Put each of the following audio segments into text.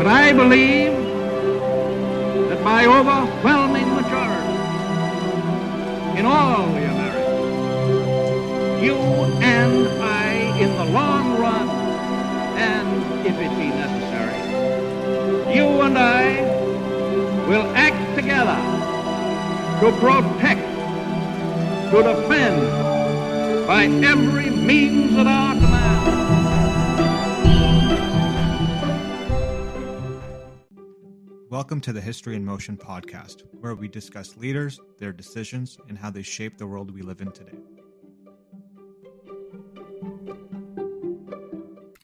But I believe that by overwhelming majority in all the Americas, you and I, in the long run, and if it be necessary, you and I will act together to protect, to defend, by every means at our command. Welcome to the History in Motion podcast, where we discuss leaders, their decisions, and how they shape the world we live in today.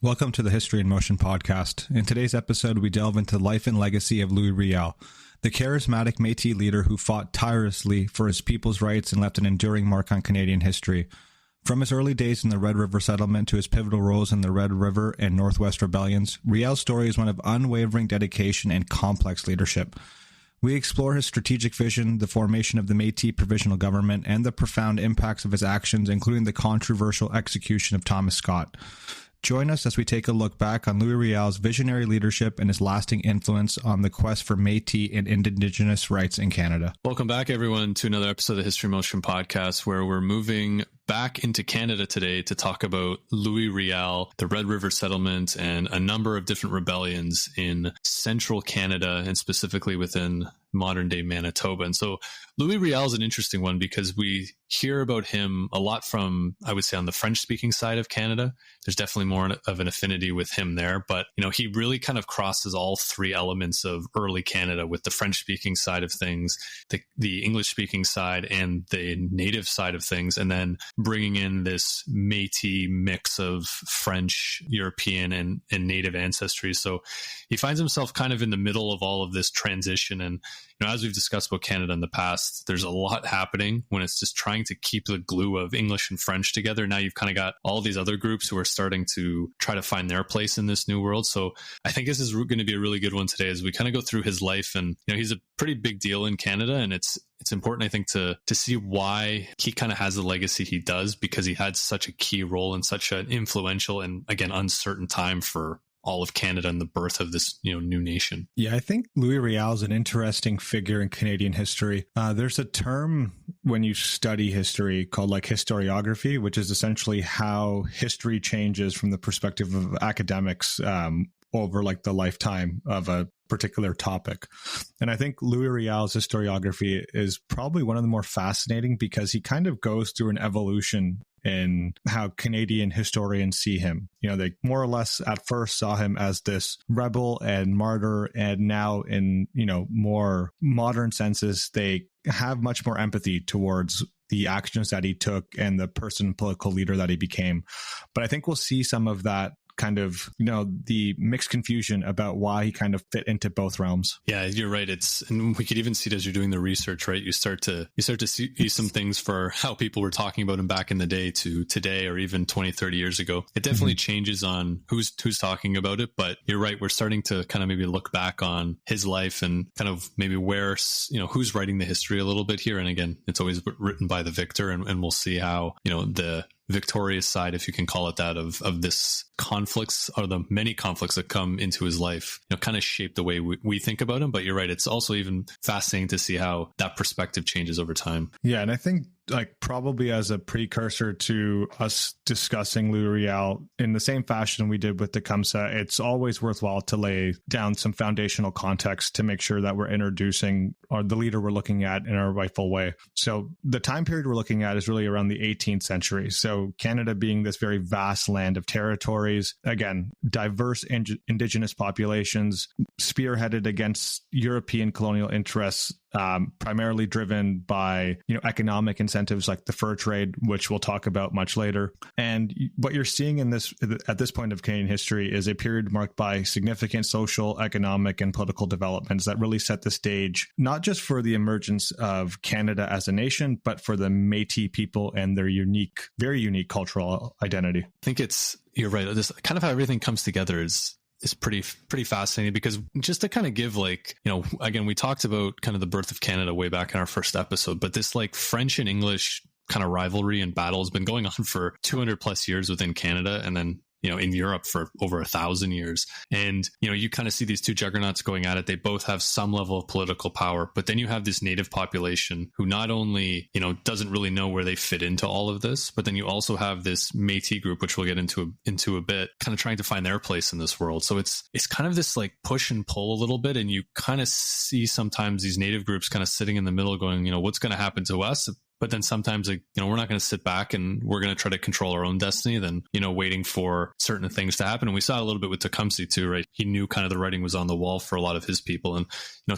Welcome to the History in Motion podcast. In today's episode, we delve into the life and legacy of Louis Riel, the charismatic Métis leader who fought tirelessly for his people's rights and left an enduring mark on Canadian history. From his early days in the Red River settlement to his pivotal roles in the Red River and Northwest rebellions, Riel's story is one of unwavering dedication and complex leadership. We explore his strategic vision, the formation of the Métis Provisional Government, and the profound impacts of his actions, including the controversial execution of Thomas Scott. Join us as we take a look back on Louis Riel's visionary leadership and his lasting influence on the quest for Métis and Indigenous rights in Canada. Welcome back, everyone, to another episode of the History in Motion podcast, where we're moving back into Canada today to talk about Louis Riel, the Red River settlement, and a number of different rebellions in central Canada and specifically within modern-day Manitoba. And so Louis Riel is an interesting one because we hear about him a lot from, I would say, on the French-speaking side of Canada. There's definitely more of an affinity with him there, but he really kind of crosses all three elements of early Canada with the French-speaking side of things, the English-speaking side, and the native side of things, and then bringing in this Métis mix of French, European, and native ancestry. So he finds himself kind of in the middle of all of this transition. And as we've discussed about Canada in the past, there's a lot happening when it's just trying to keep the glue of English and French together. Now you've kind of got all these other groups who are starting to try to find their place in this new world. So I think this is going to be a really good one today as we kind of go through his life. And he's a pretty big deal in Canada, and it's important, I think, to see why he kind of has the legacy he does, because he had such a key role in such an influential and, again, uncertain time for all of Canada and the birth of this new nation. Yeah, I think Louis Riel is an interesting figure in Canadian history. There's a term when you study history called historiography, which is essentially how history changes from the perspective of academics over the lifetime of a particular topic. And I think Louis Riel's historiography is probably one of the more fascinating because he kind of goes through an evolution in how Canadian historians see him. They more or less at first saw him as this rebel and martyr, and now in, more modern senses, they have much more empathy towards the actions that he took and the political leader that he became. But I think we'll see some of that kind of, the mixed confusion about why he kind of fit into both realms. Yeah, you're right. And we could even see it as you're doing the research, right? You start to see some things for how people were talking about him back in the day to today, or even 20, 30 years ago. It definitely changes on who's talking about it, but you're right. We're starting to kind of maybe look back on his life and kind of maybe where, who's writing the history a little bit here. And again, it's always written by the victor, and we'll see how, the victorious side, if you can call it that, of this conflicts, or the many conflicts that come into his life, kind of shape the way we think about him. But you're right, it's also even fascinating to see how that perspective changes over time. Yeah, and I think probably as a precursor to us discussing Louis Riel in the same fashion we did with Tecumseh, it's always worthwhile to lay down some foundational context to make sure that we're introducing the leader we're looking at in a rightful way. So the time period we're looking at is really around the 18th century. So Canada being this very vast land of territories, again, diverse indigenous populations, spearheaded against European colonial interests, primarily driven by economic incentives like the fur trade, which we'll talk about much later. And what you're seeing at this point of Canadian history is a period marked by significant social, economic, and political developments that really set the stage, not just for the emergence of Canada as a nation, but for the Métis people and their very unique cultural identity. I think you're right. This kind of how everything comes together is pretty fascinating, because just to kind of give again, we talked about kind of the birth of Canada way back in our first episode, but this French and English kind of rivalry and battle has been going on for 200 plus years within Canada. And then in Europe for over 1,000 years. And, you kind of see these two juggernauts going at it. They both have some level of political power, but then you have this native population who not only, doesn't really know where they fit into all of this, but then you also have this Métis group, which we'll get into a bit, kind of trying to find their place in this world. So it's kind of this like push and pull a little bit. And you kind of see sometimes these native groups kind of sitting in the middle going, what's going to happen to us? But then sometimes, we're not going to sit back and we're going to try to control our own destiny, then, waiting for certain things to happen. And we saw a little bit with Tecumseh too, right? He knew kind of the writing was on the wall for a lot of his people and,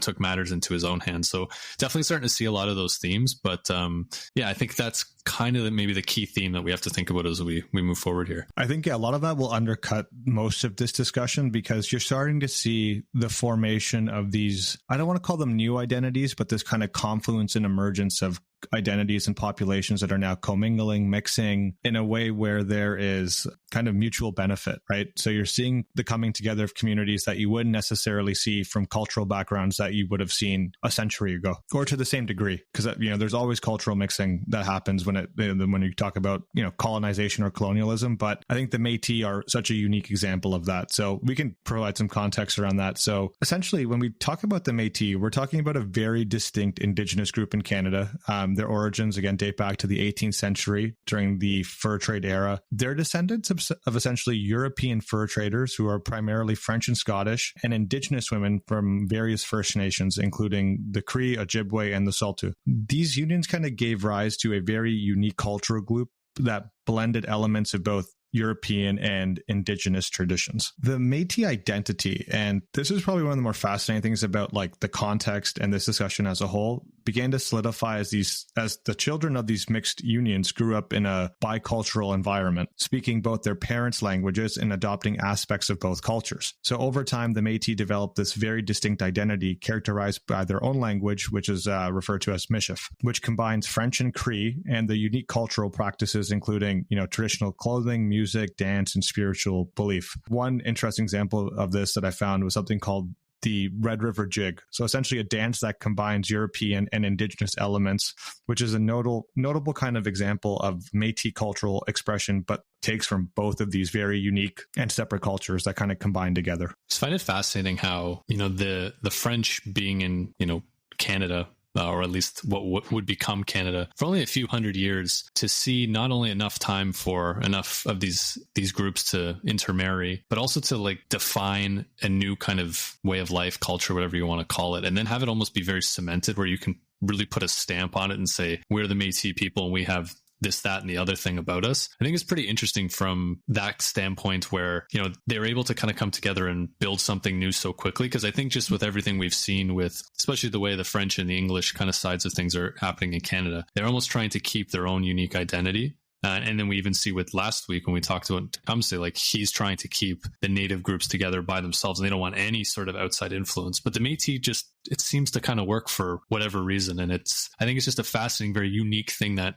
took matters into his own hands. So definitely starting to see a lot of those themes. But I think that's kind of maybe the key theme that we have to think about as we move forward here. I think a lot of that will undercut most of this discussion because you're starting to see the formation of these, I don't want to call them new identities, but this kind of confluence and emergence of identities and populations that are now commingling, mixing in a way where there is kind of mutual benefit, right? So you're seeing the coming together of communities that you wouldn't necessarily see from cultural backgrounds that you would have seen a century ago, or to the same degree, because there's always cultural mixing that happens when you talk about colonization or colonialism. But I think the Métis are such a unique example of that. So we can provide some context around that. So essentially, when we talk about the Métis, we're talking about a very distinct Indigenous group in Canada. Their origins, again, date back to the 18th century during the fur trade era. They're descendants of essentially European fur traders who are primarily French and Scottish, and Indigenous women from various First Nations, including the Cree, Ojibwe, and the Saulteaux. These unions kind of gave rise to a very unique cultural group that blended elements of both European and Indigenous traditions. The Métis identity, and this is probably one of the more fascinating things about like the context and this discussion as a whole, began to solidify as the children of these mixed unions grew up in a bicultural environment, speaking both their parents' languages and adopting aspects of both cultures. So over time, the Métis developed this very distinct identity characterized by their own language, which is referred to as Michif, which combines French and Cree and the unique cultural practices, including, traditional clothing, music, dance, and spiritual belief. One interesting example of this that I found was something called the Red River Jig. So essentially a dance that combines European and Indigenous elements, which is a notable kind of example of Métis cultural expression, but takes from both of these very unique and separate cultures that kind of combine together. I just find it fascinating how, the French being in, Canada, or at least what would become Canada for only a few hundred years, to see not only enough time for enough of these groups to intermarry, but also to like define a new kind of way of life, culture, whatever you want to call it, and then have it almost be very cemented where you can really put a stamp on it and say, we're the Métis people and we have this, that, and the other thing about us. I think it's pretty interesting from that standpoint where, they're able to kind of come together and build something new so quickly. Because I think just with everything we've seen with, especially the way the French and the English kind of sides of things are happening in Canada, they're almost trying to keep their own unique identity. And then we even see with last week when we talked about Tecumseh, like he's trying to keep the native groups together by themselves and they don't want any sort of outside influence. But the Métis it seems to kind of work for whatever reason. And I think it's just a fascinating, very unique thing that,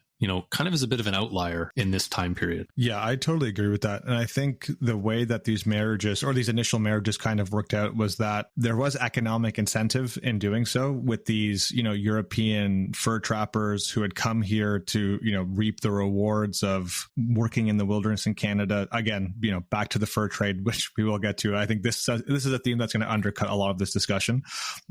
kind of is a bit of an outlier in this time period. Yeah, I totally agree with that. And I think the way that these marriages or these initial marriages kind of worked out was that there was economic incentive in doing so with these, European fur trappers who had come here to, reap the rewards of working in the wilderness in Canada. Again, back to the fur trade, which we will get to. I think this is a theme that's going to undercut a lot of this discussion.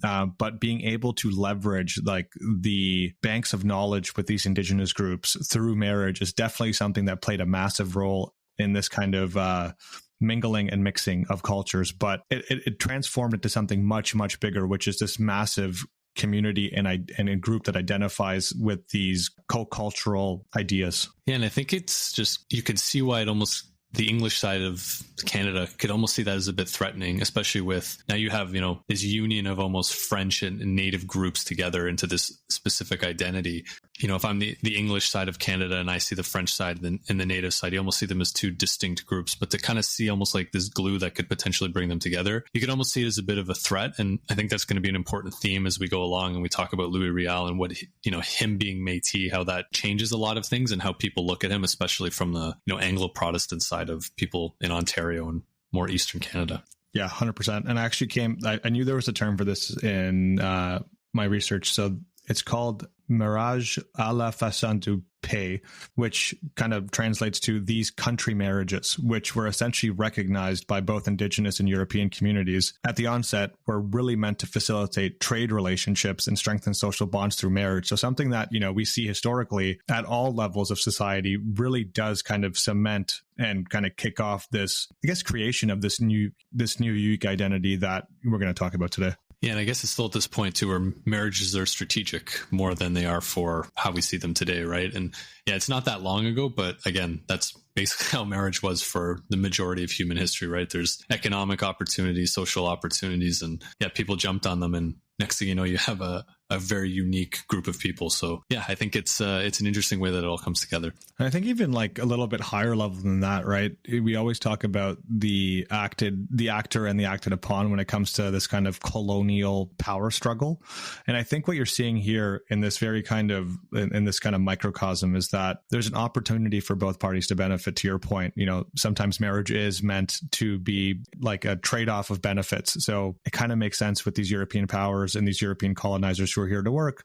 But being able to leverage like the banks of knowledge with these Indigenous groups through marriage is definitely something that played a massive role in this kind of mingling and mixing of cultures. But it transformed into something much, much bigger, which is this massive community and a group that identifies with these co-cultural ideas. Yeah, and I think it's just, you can see why the English side of Canada could almost see that as a bit threatening, especially with now you have, this union of almost French and native groups together into this specific identity. If I'm the English side of Canada and I see the French side and the native side, you almost see them as two distinct groups, but to kind of see almost like this glue that could potentially bring them together, you could almost see it as a bit of a threat. And I think that's going to be an important theme as we go along and we talk about Louis Riel and what, him being Métis, how that changes a lot of things and how people look at him, especially from the, Anglo-Protestant side of people in Ontario and more Eastern Canada. Yeah, 100%. And I actually I knew there was a term for this in my research. So It's called Mariage à la façon du pays, which kind of translates to these country marriages, which were essentially recognized by both Indigenous and European communities at the onset, were really meant to facilitate trade relationships and strengthen social bonds through marriage. So something that, we see historically at all levels of society really does kind of cement and kind of kick off this, I guess, creation of this new unique identity that we're going to talk about today. Yeah, and I guess it's still at this point too where marriages are strategic more than they are for how we see them today, right? And yeah, it's not that long ago, but again, that's basically how marriage was for the majority of human history, right? There's economic opportunities, social opportunities, and yeah, people jumped on them, and next thing you know, you have a very unique group of people. So yeah, I think it's an interesting way that it all comes together. I think even like a little bit higher level than that, right? We always talk about the actor and the acted upon when it comes to this kind of colonial power struggle. And I think what you're seeing here in this very kind of, in this kind of microcosm is that there's an opportunity for both parties to benefit. To your point, sometimes marriage is meant to be like a trade-off of benefits. So it kind of makes sense with these European powers and these European colonizers who are here to work.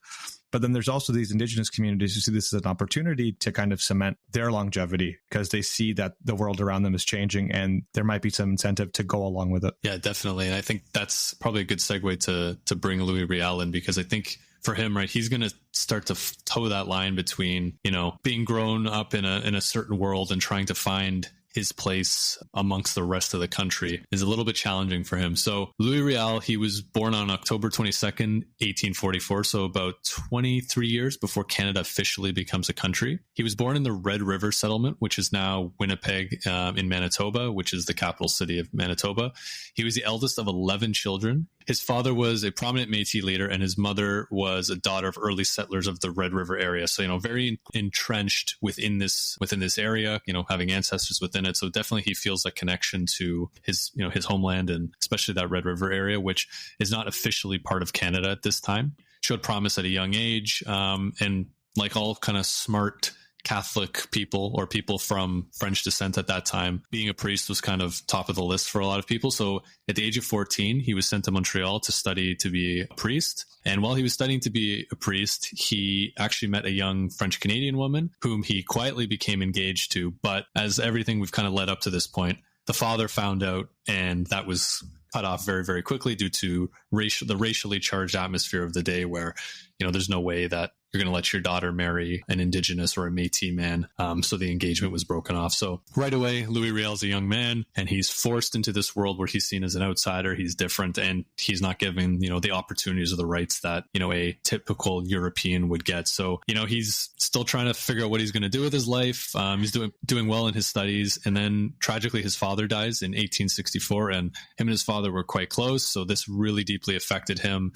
But then there's also these Indigenous communities who see this as an opportunity to kind of cement their longevity because they see that the world around them is changing and there might be some incentive to go along with it. Yeah, definitely. And I think that's probably a good segue to bring Louis Riel in, because I think for him, right, he's going to start to toe that line between, being grown up in a certain world and trying to find his place amongst the rest of the country is a little bit challenging for him. So Louis Riel, he was born on October 22nd, 1844, so about 23 years before Canada officially becomes a country. He was born in the Red River settlement, which is now Winnipeg in Manitoba, which is the capital city of Manitoba. He was the eldest of 11 children. His father was a prominent Métis leader, and his mother was a daughter of early settlers of the Red River area. So, very entrenched within this area, having ancestors within it. So definitely he feels a connection to his homeland, and especially that Red River area, which is not officially part of Canada at this time. Showed promise at a young age. And like all kind of smart Catholic people or people from French descent at that time, being a priest was kind of top of the list for a lot of people. So at the age of 14, he was sent to Montreal to study to be a priest. And while he was studying to be a priest, he actually met a young French-Canadian woman whom he quietly became engaged to. But as everything we've kind of led up to this point, the father found out, and that was cut off very, very quickly due to the racially charged atmosphere of the day where, there's no way that you're going to let your daughter marry an Indigenous or a Métis man. So the engagement was broken off. So right away, Louis Riel is a young man, and he's forced into this world where he's seen as an outsider. He's different, and he's not given, the opportunities or the rights that, a typical European would get. So, he's still trying to figure out what he's going to do with his life. He's doing well in his studies. And then tragically, his father dies in 1864, and him and his father were quite close. So this really deeply affected him.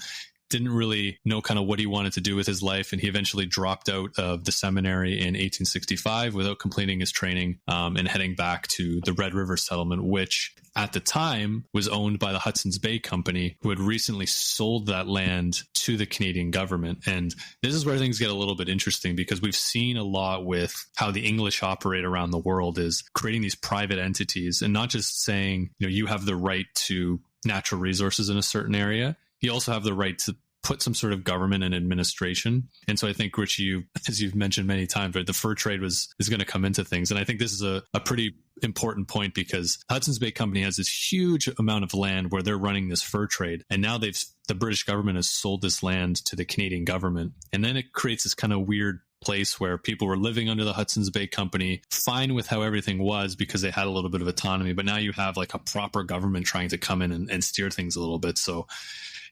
Didn't really know kind of what he wanted to do with his life, and he eventually dropped out of the seminary in 1865 without completing his training, and heading back to the Red River settlement, which at the time was owned by the Hudson's Bay Company, who had recently sold that land to the Canadian government. And this is where things get a little bit interesting, because we've seen a lot with how the English operate around the world is creating these private entities and not just saying, you have the right to natural resources in a certain area. You also have the right to put some sort of government and administration. And so I think, Ritchie, as you've mentioned many times, right, the fur trade is going to come into things. And I think this is a pretty important point, because Hudson's Bay Company has this huge amount of land where they're running this fur trade. And now the British government has sold this land to the Canadian government. And then it creates this kind of weird place where people were living under the Hudson's Bay Company, fine with how everything was because they had a little bit of autonomy. But now you have like a proper government trying to come in and steer things a little bit. So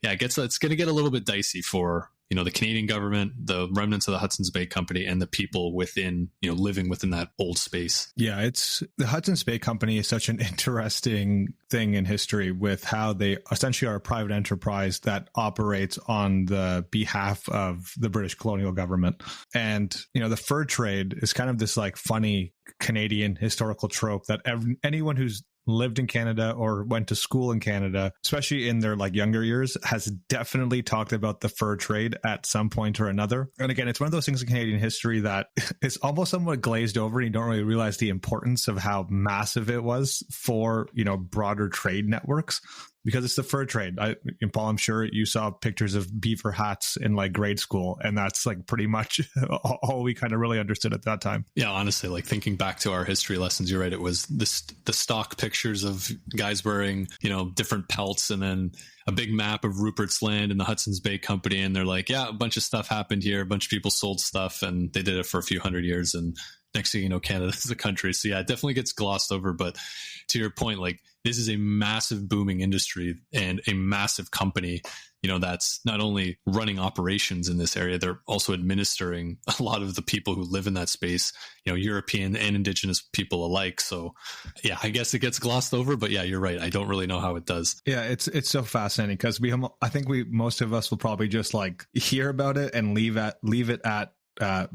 yeah, it's going to get a little bit dicey for, the Canadian government, the remnants of the Hudson's Bay Company, and the people within, living within that old space. Yeah, the Hudson's Bay Company is such an interesting thing in history with how they essentially are a private enterprise that operates on the behalf of the British colonial government. And, the fur trade is kind of this like funny Canadian historical trope that anyone who's lived in Canada or went to school in Canada, especially in their like younger years, has definitely talked about the fur trade at some point or another. And again, it's one of those things in Canadian history that is almost somewhat glazed over, and you don't really realize the importance of how massive it was for, broader trade networks. because it's the fur trade. And Paul, I'm sure you saw pictures of beaver hats in like grade school, and that's like pretty much all we kind of really understood at that time. Yeah, honestly, like thinking back to our history lessons, you're right. It was the stock pictures of guys wearing, different pelts, and then a big map of Rupert's Land and the Hudson's Bay Company. And they're like, yeah, a bunch of stuff happened here. A bunch of people sold stuff, and they did it for a few hundred years. And next thing you know, Canada is a country. So yeah, it definitely gets glossed over. But to your point, like this is a massive booming industry and a massive company, that's not only running operations in this area, they're also administering a lot of the people who live in that space, European and Indigenous people alike. So yeah, I guess it gets glossed over, but yeah, you're right. I don't really know how it does. Yeah, it's so fascinating because I think most of us will probably just like hear about it and leave it at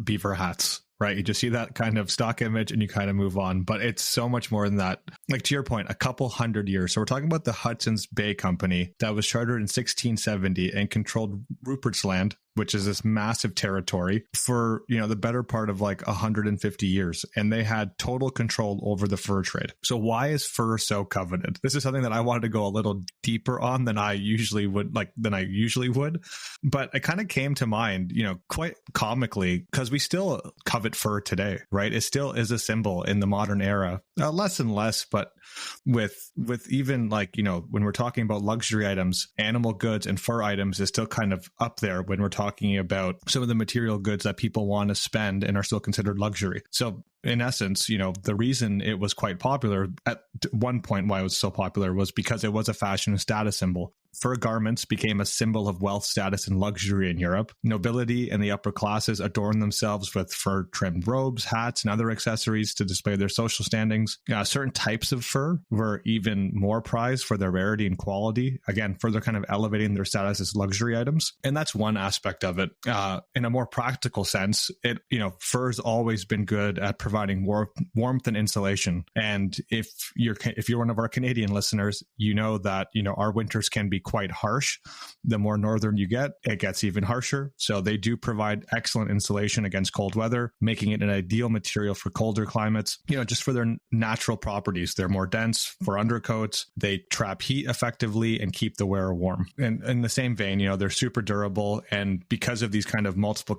beaver hats. Right. You just see that kind of stock image and you kind of move on. But it's so much more than that. Like to your point, a couple hundred years. So we're talking about the Hudson's Bay Company that was chartered in 1670 and controlled Rupert's Land, which is this massive territory, for, the better part of like 150 years. And they had total control over the fur trade. So why is fur so coveted? This is something that I wanted to go a little deeper on than I usually would. But it kind of came to mind, quite comically, because we still covet fur today, right? It still is a symbol in the modern era, less and less, but with even like, when we're talking about luxury items, animal goods and fur items is still kind of up there when we're talking about some of the material goods that people want to spend and are still considered luxury. So in essence, the reason it was quite popular at one point, why it was so popular, was because it was a fashion and status symbol. Fur garments became a symbol of wealth, status, and luxury in Europe. Nobility and the upper classes adorned themselves with fur-trimmed robes, hats, and other accessories to display their social standings. Certain types of fur were even more prized for their rarity and quality, again, further kind of elevating their status as luxury items. And that's one aspect of it. In a more practical sense, fur's always been good at providing warmth and insulation. And if you're one of our Canadian listeners, you know that our winters can be quite harsh. The more northern you get, it gets even harsher. So they do provide excellent insulation against cold weather, making it an ideal material for colder climates, just for their natural properties. They're more dense for undercoats. They trap heat effectively and keep the wearer warm. And in the same vein, they're super durable. And because of these kind of multiple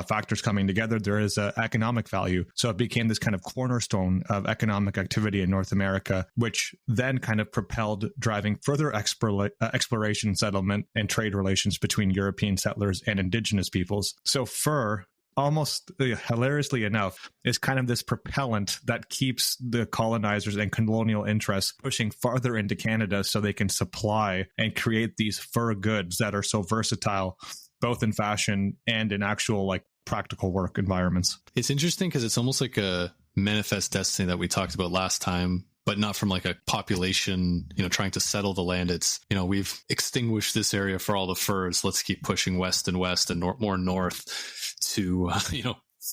factors coming together, there is an economic value. So it became this kind of cornerstone of economic activity in North America, which then kind of propelled driving further exploration, settlement, and trade relations between European settlers and indigenous peoples. So fur, almost hilariously enough, is kind of this propellant that keeps the colonizers and colonial interests pushing farther into Canada so they can supply and create these fur goods that are so versatile, both in fashion and in actual like practical work environments. It's interesting because it's almost like a manifest destiny that we talked about last time, but not from like a population, trying to settle the land. It's, we've extinguished this area for all the furs. Let's keep pushing west and west and more north to,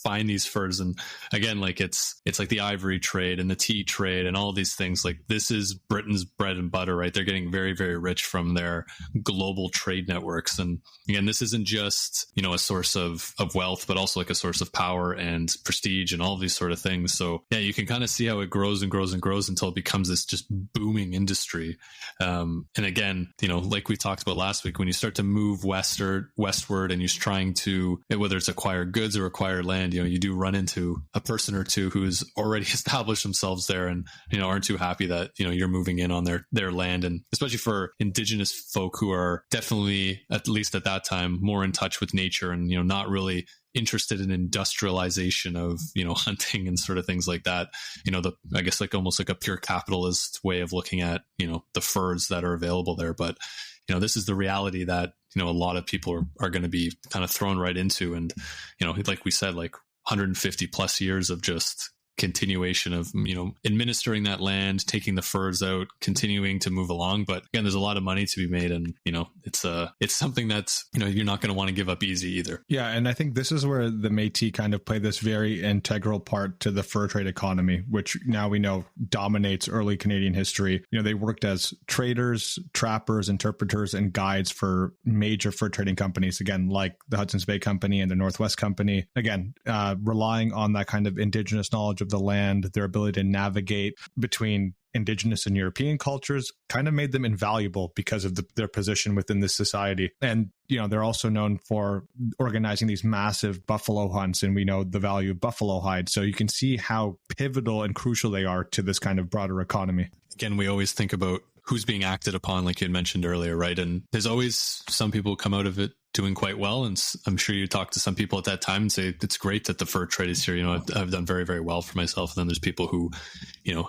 find these furs. And again, like it's like the ivory trade and the tea trade and all these things. Like this is Britain's bread and butter, right? They're getting very, very rich from their global trade networks. And again, this isn't just, a source of wealth, but also like a source of power and prestige and all of these sort of things. So yeah, you can kind of see how it grows and grows and grows until it becomes this just booming industry. And again, like we talked about last week, when you start to move westward and you're trying to, whether it's acquire goods or acquire land, you do run into a person or two who's already established themselves there and, aren't too happy that, you're moving in on their land. And especially for indigenous folk who are definitely, at least at that time, more in touch with nature and, not really interested in industrialization of, hunting and sort of things like that. I guess like almost like a pure capitalist way of looking at, the furs that are available there. But, this is the reality that, a lot of people are going to be kind of thrown right into. And, like we said, like 150 plus years of just continuation of, administering that land, taking the furs out, continuing to move along. But again, there's a lot of money to be made. And, it's something that's, you're not going to want to give up easy either. Yeah. And I think this is where the Métis kind of play this very integral part to the fur trade economy, which now we know dominates early Canadian history. They worked as traders, trappers, interpreters, and guides for major fur trading companies, again, like the Hudson's Bay Company and the Northwest Company, again, relying on that kind of indigenous knowledge of the land, their ability to navigate between Indigenous and European cultures, kind of made them invaluable because of their position within this society. And, they're also known for organizing these massive buffalo hunts, and we know the value of buffalo hide. So you can see how pivotal and crucial they are to this kind of broader economy. Again, we always think about who's being acted upon, like you had mentioned earlier, right? And there's always some people who come out of it doing quite well. And I'm sure you talk to some people at that time and say, it's great that the fur trade is here. I've done very, very well for myself. And then there's people who,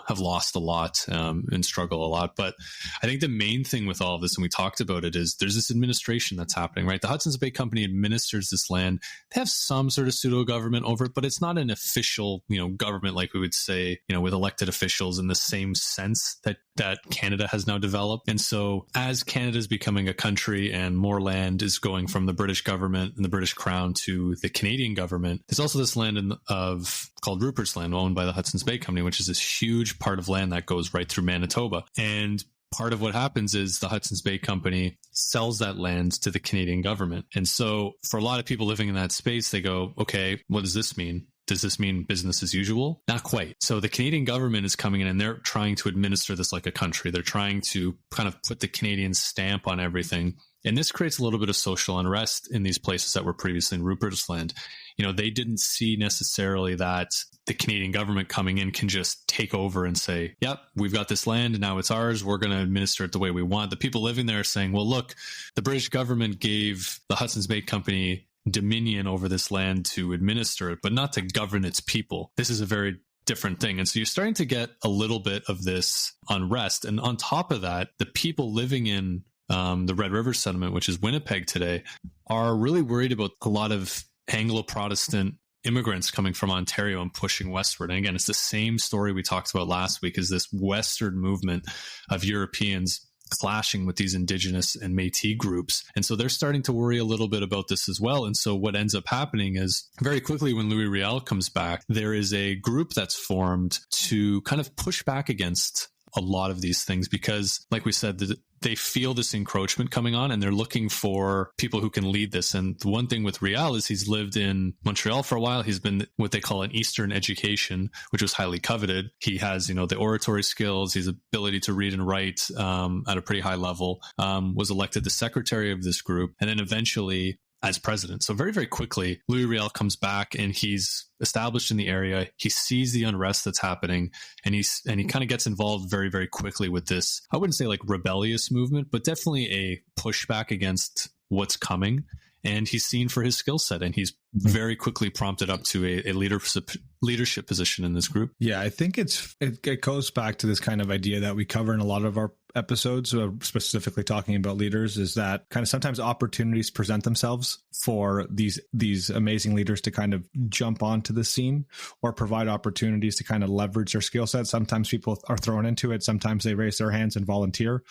have lost a lot and struggle a lot. But I think the main thing with all of this, and we talked about it, is there's this administration that's happening, right? The Hudson's Bay Company administers this land. They have some sort of pseudo government over it, but it's not an official, government like we would say, with elected officials in the same sense that Canada has now developed. And so as Canada is becoming a country and more land is going from the British government and the British Crown to the Canadian government, there's also this land called Rupert's Land, owned by the Hudson's Bay Company, which is this huge part of land that goes right through Manitoba. And part of what happens is the Hudson's Bay Company sells that land to the Canadian government. And so for a lot of people living in that space, they go, okay, what does this mean? Does this mean business as usual? Not quite. So the Canadian government is coming in and they're trying to administer this like a country. They're trying to kind of put the Canadian stamp on everything. And this creates a little bit of social unrest in these places that were previously in Rupert's Land. They didn't see necessarily that the Canadian government coming in can just take over and say, yep, we've got this land and now it's ours. We're going to administer it the way we want. The people living there are saying, well, look, the British government gave the Hudson's Bay Company dominion over this land to administer it, but not to govern its people. This is a very different thing. And so you're starting to get a little bit of this unrest. And on top of that, the people living in the Red River settlement, which is Winnipeg today, are really worried about a lot of Anglo-Protestant immigrants coming from Ontario and pushing westward. And again, it's the same story we talked about last week, is this westward movement of Europeans clashing with these Indigenous and Métis groups. And so they're starting to worry a little bit about this as well. And so what ends up happening is very quickly when Louis Riel comes back, there is a group that's formed to kind of push back against a lot of these things because, like we said, they feel this encroachment coming on and they're looking for people who can lead this. And the one thing with Riel is he's lived in Montreal for a while. He's been what they call an Eastern education, which was highly coveted. He has, the oratory skills, his ability to read and write at a pretty high level, was elected the secretary of this group, and then eventually as president. So very, very quickly, Louis Riel comes back and he's established in the area. He sees the unrest that's happening and he kind of gets involved very, very quickly with this, I wouldn't say like rebellious movement, but definitely a pushback against what's coming. And he's seen for his skill set and he's very quickly prompted up to a leadership position in this group. Yeah, I think it goes back to this kind of idea that we cover in a lot of our episodes, specifically talking about leaders, is that kind of sometimes opportunities present themselves for these amazing leaders to kind of jump onto the scene or provide opportunities to kind of leverage their skill set. Sometimes people are thrown into it. Sometimes they raise their hands and volunteer.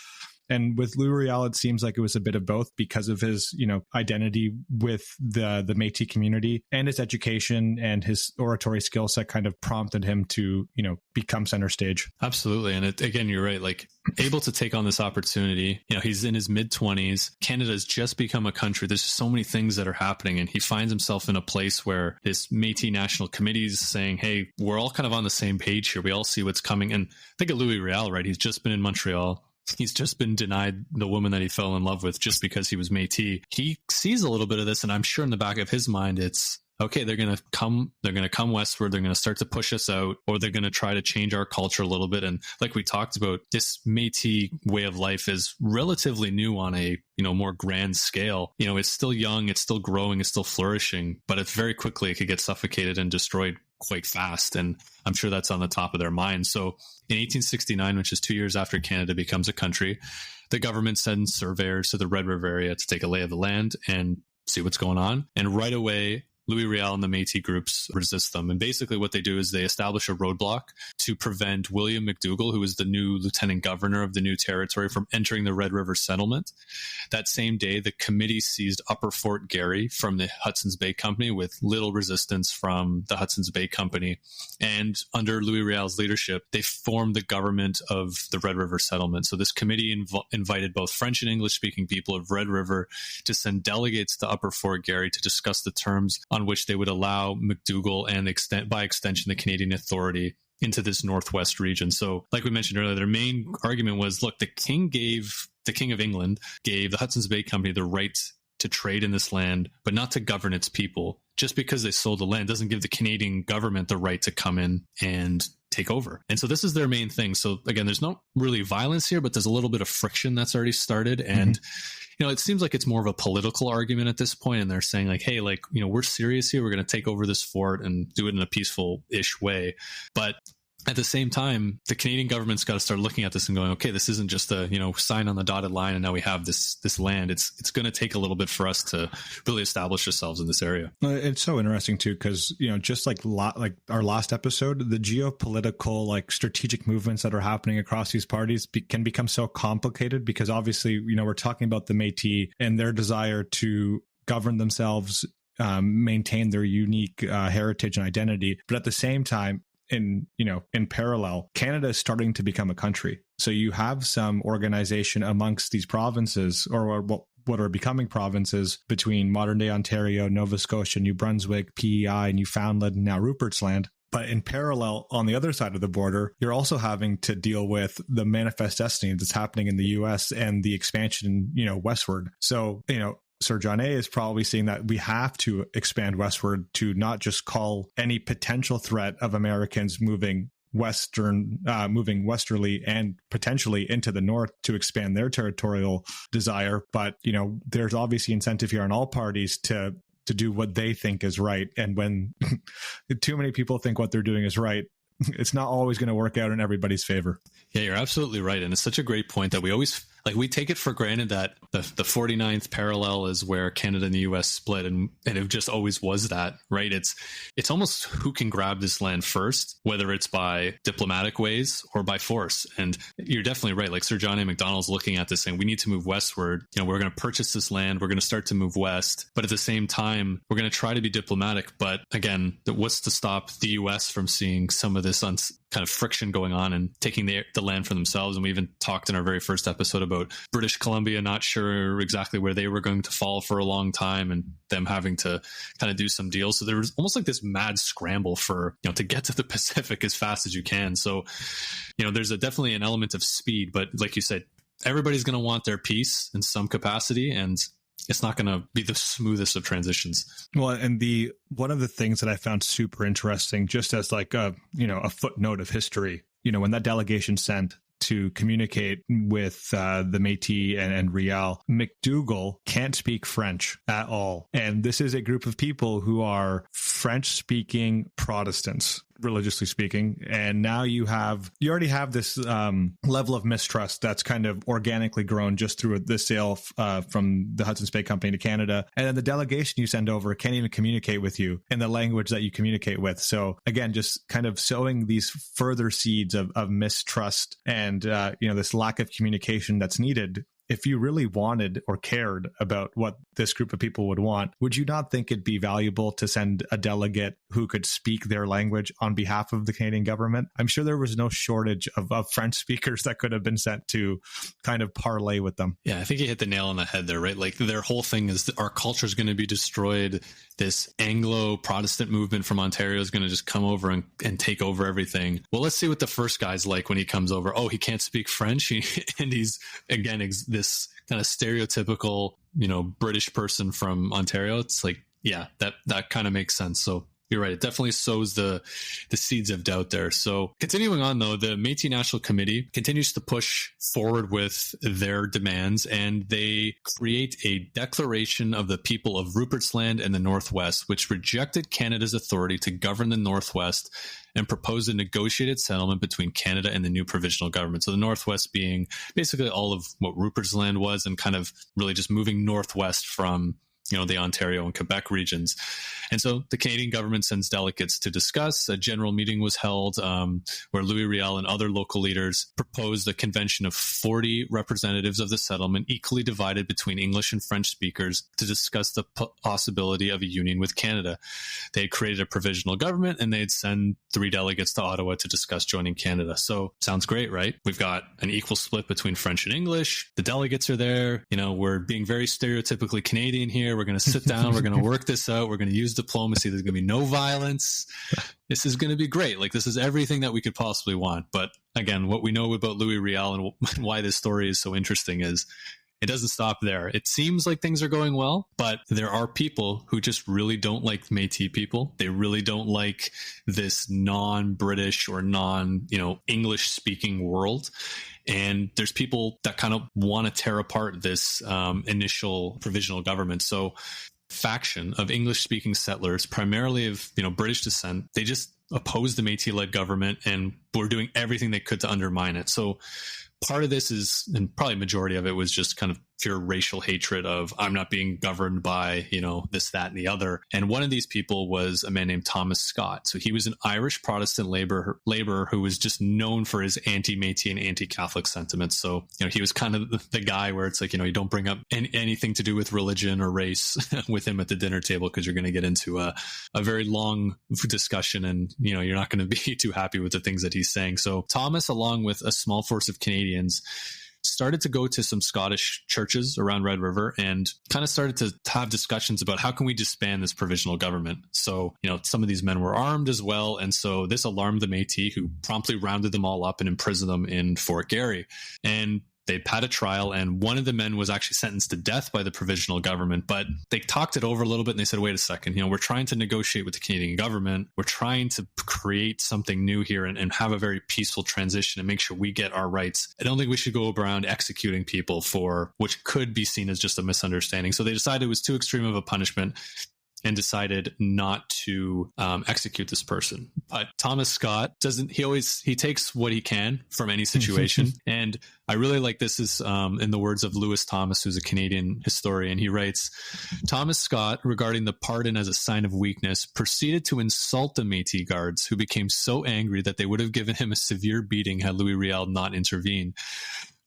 And with Louis Riel, it seems like it was a bit of both because of his, identity with the Métis community, and his education and his oratory skill set kind of prompted him to, become center stage. Absolutely. And again, you're right. Like able to take on this opportunity, he's in his mid-20s. Canada's just become a country. There's so many things that are happening. And he finds himself in a place where this Métis National Committee is saying, hey, we're all kind of on the same page here. We all see what's coming. And think of Louis Riel, right? He's just been in Montreal. He's just been denied the woman that he fell in love with just because he was Métis. He sees a little bit of this, and I'm sure in the back of his mind, it's okay. They're going to come westward. They're going to start to push us out, or they're going to try to change our culture a little bit. And like we talked about, this Métis way of life is relatively new on a more grand scale. It's still young, it's still growing, it's still flourishing, but it's very quickly it could get suffocated and destroyed quite fast. And I'm sure that's on the top of their mind. So in 1869, which is 2 years after Canada becomes a country, the government sends surveyors to the Red River area to take a lay of the land and see what's going on. And right away, Louis Riel and the Métis groups resist them. And basically what they do is they establish a roadblock to prevent William McDougall, who is the new lieutenant governor of the new territory, from entering the Red River settlement. That same day, the committee seized Upper Fort Garry from the Hudson's Bay Company with little resistance from the Hudson's Bay Company. And under Louis Riel's leadership, they formed the government of the Red River settlement. So this committee invited both French and English-speaking people of Red River to send delegates to Upper Fort Garry to discuss the terms on which they would allow McDougall and by extension the Canadian Authority into this Northwest region. So like we mentioned earlier, their main argument was, look, the King of England gave the Hudson's Bay Company the right to trade in this land, but not to govern its people. Just because they sold the land doesn't give the Canadian government the right to come in and take over. And so this is their main thing. So again, there's not really violence here, but there's a little bit of friction that's already started. And, it seems like it's more of a political argument at this point. And they're saying like, hey, like, we're serious here. We're going to take over this fort and do it in a peaceful-ish way. But at the same time, the Canadian government's got to start looking at this and going, okay, this isn't just a, sign on the dotted line and now we have this land. It's going to take a little bit for us to really establish ourselves in this area. It's so interesting too, because, just like our last episode, the geopolitical, like strategic movements that are happening across these parties can become so complicated because obviously, we're talking about the Métis and their desire to govern themselves, maintain their unique heritage and identity. But at the same time, in parallel, Canada is starting to become a country. So you have some organization amongst these provinces or what are becoming provinces between modern day Ontario, Nova Scotia, New Brunswick, PEI, Newfoundland, and now Rupert's Land. But in parallel, on the other side of the border, you're also having to deal with the manifest destiny that's happening in the U.S. and the expansion, westward. So, Sir John A. is probably seeing that we have to expand westward to not just call any potential threat of Americans moving westerly and potentially into the north to expand their territorial desire. But, there's obviously incentive here on all parties to do what they think is right. And when too many people think what they're doing is right, it's not always going to work out in everybody's favor. Yeah, you're absolutely right. And it's such a great point that we always, we take it for granted that the 49th parallel is where Canada and the U.S. split, and it just always was that, right? It's almost who can grab this land first, whether it's by diplomatic ways or by force. And you're definitely right. Like Sir John A. Macdonald's looking at this saying, we need to move westward. We're going to purchase this land. We're going to start to move west. But at the same time, we're going to try to be diplomatic. But again, what's to stop the U.S. from seeing some of this kind of friction going on and taking the land for themselves? And we even talked in our very first episode about British Columbia not sure exactly where they were going to fall for a long time and them having to kind of do some deals. So there was almost like this mad scramble for, to get to the Pacific as fast as you can. So, there's definitely an element of speed, but like you said, everybody's going to want their piece in some capacity, and it's not going to be the smoothest of transitions. Well, and one of the things that I found super interesting, just as like a footnote of history, when that delegation sent to communicate with the Métis and Riel, McDougall can't speak French at all. And this is a group of people who are French-speaking Protestants, religiously speaking. And now you already have this level of mistrust that's kind of organically grown just through the sale from the Hudson's Bay Company to Canada. And then the delegation you send over can't even communicate with you in the language that you communicate with. So again, just kind of sowing these further seeds of mistrust and, this lack of communication that's needed. If you really wanted or cared about what this group of people would want, would you not think it'd be valuable to send a delegate who could speak their language on behalf of the Canadian government? I'm sure there was no shortage of French speakers that could have been sent to kind of parlay with them. Yeah, I think you hit the nail on the head there, right? Like their whole thing is that our culture is going to be destroyed. This Anglo-Protestant movement from Ontario is going to just come over and take over everything. Well, let's see what the first guy's like when he comes over. Oh, he can't speak French. And he's, again, this kind of stereotypical, British person from Ontario. It's like, yeah, that kind of makes sense. So you're right. It definitely sows the seeds of doubt there. So continuing on, though, the Métis National Committee continues to push forward with their demands, and they create a declaration of the people of Rupert's Land and the Northwest, which rejected Canada's authority to govern the Northwest and proposed a negotiated settlement between Canada and the new provisional government. So the Northwest being basically all of what Rupert's Land was, and kind of really just moving northwest from the Ontario and Quebec regions. And so the Canadian government sends delegates to discuss. A general meeting was held where Louis Riel and other local leaders proposed a convention of 40 representatives of the settlement, equally divided between English and French speakers, to discuss the possibility of a union with Canada. They had created a provisional government, and they'd send 3 delegates to Ottawa to discuss joining Canada. So sounds great, right? We've got an equal split between French and English. The delegates are there. We're being very stereotypically Canadian here. there. We're going to sit down. We're going to work this out. We're going to use diplomacy. There's going to be no violence. This is going to be great. Like, this is everything that we could possibly want. But again, what we know about Louis Riel and why this story is so interesting is it doesn't stop there. It seems like things are going well, but there are people who just really don't like Métis people. They really don't like this non-British or English speaking world. And there's people that kind of want to tear apart this initial provisional government. So faction of English speaking settlers, primarily of, British descent, they just opposed the Métis led government and were doing everything they could to undermine it. So part of this is, and probably majority of it, was just kind of pure racial hatred of, I'm not being governed by, this, that, and the other. And one of these people was a man named Thomas Scott. So he was an Irish Protestant laborer who was just known for his anti-Métis and anti-Catholic sentiments. So, he was kind of the guy where it's like, you don't bring up anything to do with religion or race with him at the dinner table, because you're going to get into a very long discussion, and, you're not going to be too happy with the things that he's saying. So Thomas, along with a small force of Canadians, started to go to some Scottish churches around Red River and kind of started to have discussions about how can we disband this provisional government. So, some of these men were armed as well. And so this alarmed the Métis, who promptly rounded them all up and imprisoned them in Fort Garry. And they had a trial, and one of the men was actually sentenced to death by the provisional government. But they talked it over a little bit, and they said, wait a second, we're trying to negotiate with the Canadian government. We're trying to create something new here and have a very peaceful transition and make sure we get our rights. I don't think we should go around executing people for which could be seen as just a misunderstanding. So they decided it was too extreme of a punishment and decided not to execute this person. But Thomas Scott he takes what he can from any situation. And I really like this is in the words of Lewis Thomas, who's a Canadian historian. He writes, Thomas Scott, regarding the pardon as a sign of weakness, proceeded to insult the Métis guards, who became so angry that they would have given him a severe beating had Louis Riel not intervened.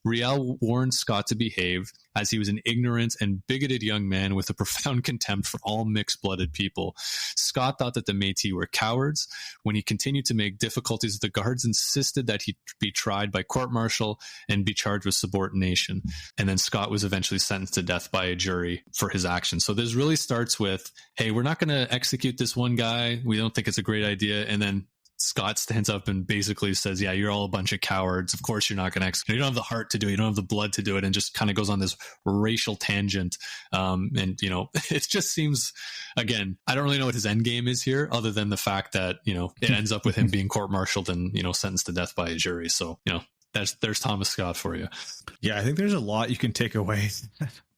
Riel warned Scott to behave, as he was an ignorant and bigoted young man with a profound contempt for all mixed-blooded people. Scott thought that the Métis were cowards. When he continued to make difficulties, the guards insisted that he be tried by court-martial and be charged with subordination. And then Scott was eventually sentenced to death by a jury for his actions. So this really starts with, hey, we're not going to execute this one guy. We don't think it's a great idea. And then Scott stands up and basically says, yeah, you're all a bunch of cowards. Of course you're not going to execute. You don't have the heart to do it. You don't have the blood to do it. And just kind of goes on this racial tangent. It just seems, again, I don't really know what his end game is here, other than the fact that, it ends up with him being court-martialed and, sentenced to death by a jury. So, there's Thomas Scott for you. Yeah, I think there's a lot you can take away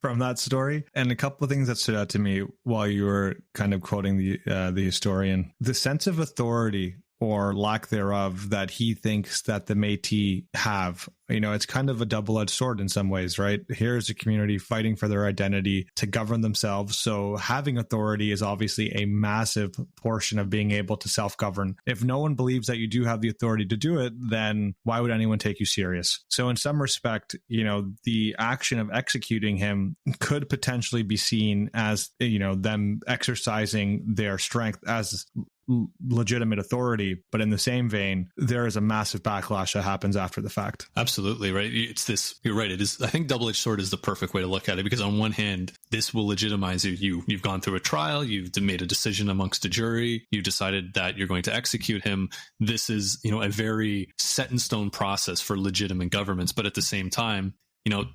from that story. And a couple of things that stood out to me while you were kind of quoting the historian, the sense of authority or lack thereof that he thinks that the Métis have. It's kind of a double-edged sword in some ways, right? Here's a community fighting for their identity to govern themselves. So having authority is obviously a massive portion of being able to self-govern. If no one believes that you do have the authority to do it, then why would anyone take you serious? So in some respect, the action of executing him could potentially be seen as, them exercising their strength as legitimate authority, but in the same vein, there is a massive backlash that happens after the fact. Absolutely, right? You're right. It is, I think double-edged sword is the perfect way to look at it, because on one hand, this will legitimize you. You've gone through a trial, you've made a decision amongst a jury, you decided that you're going to execute him. This is, a very set in stone process for legitimate governments. But at the same time,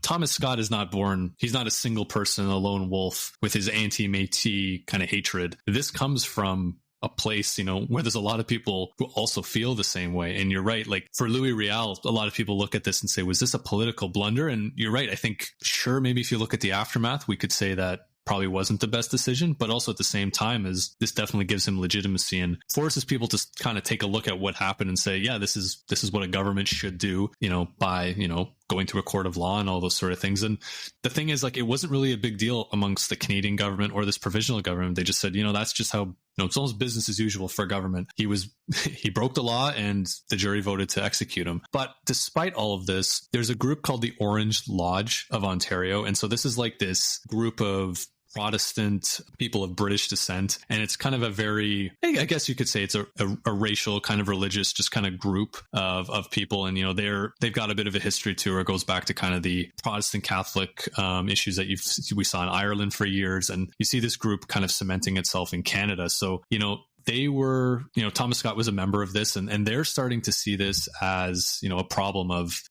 Thomas Scott is not born, he's not a single person, a lone wolf with his anti-Métis kind of hatred. This comes from a place, where there's a lot of people who also feel the same way. And you're right, like for Louis Riel, a lot of people look at this and say, was this a political blunder? And you're right. I think, sure, maybe if you look at the aftermath, we could say that probably wasn't the best decision, but also at the same time, is this definitely gives him legitimacy and forces people to kind of take a look at what happened and say, yeah, this is what a government should do, by, going to a court of law and all those sort of things. And the thing is, like, it wasn't really a big deal amongst the Canadian government or this provisional government. They just said, that's just how, it's almost business as usual for government. He broke the law and the jury voted to execute him. But despite all of this, there's a group called the Orange Lodge of Ontario. And so this is like this group of Protestant people of British descent. And it's kind of a very, I guess you could say it's a racial kind of religious just kind of group of people. And, they've got a bit of a history too, where it goes back to kind of the Protestant Catholic issues that we saw in Ireland for years. And you see this group kind of cementing itself in Canada. So, they were, Thomas Scott was a member of this, and they're starting to see this as, a problem of,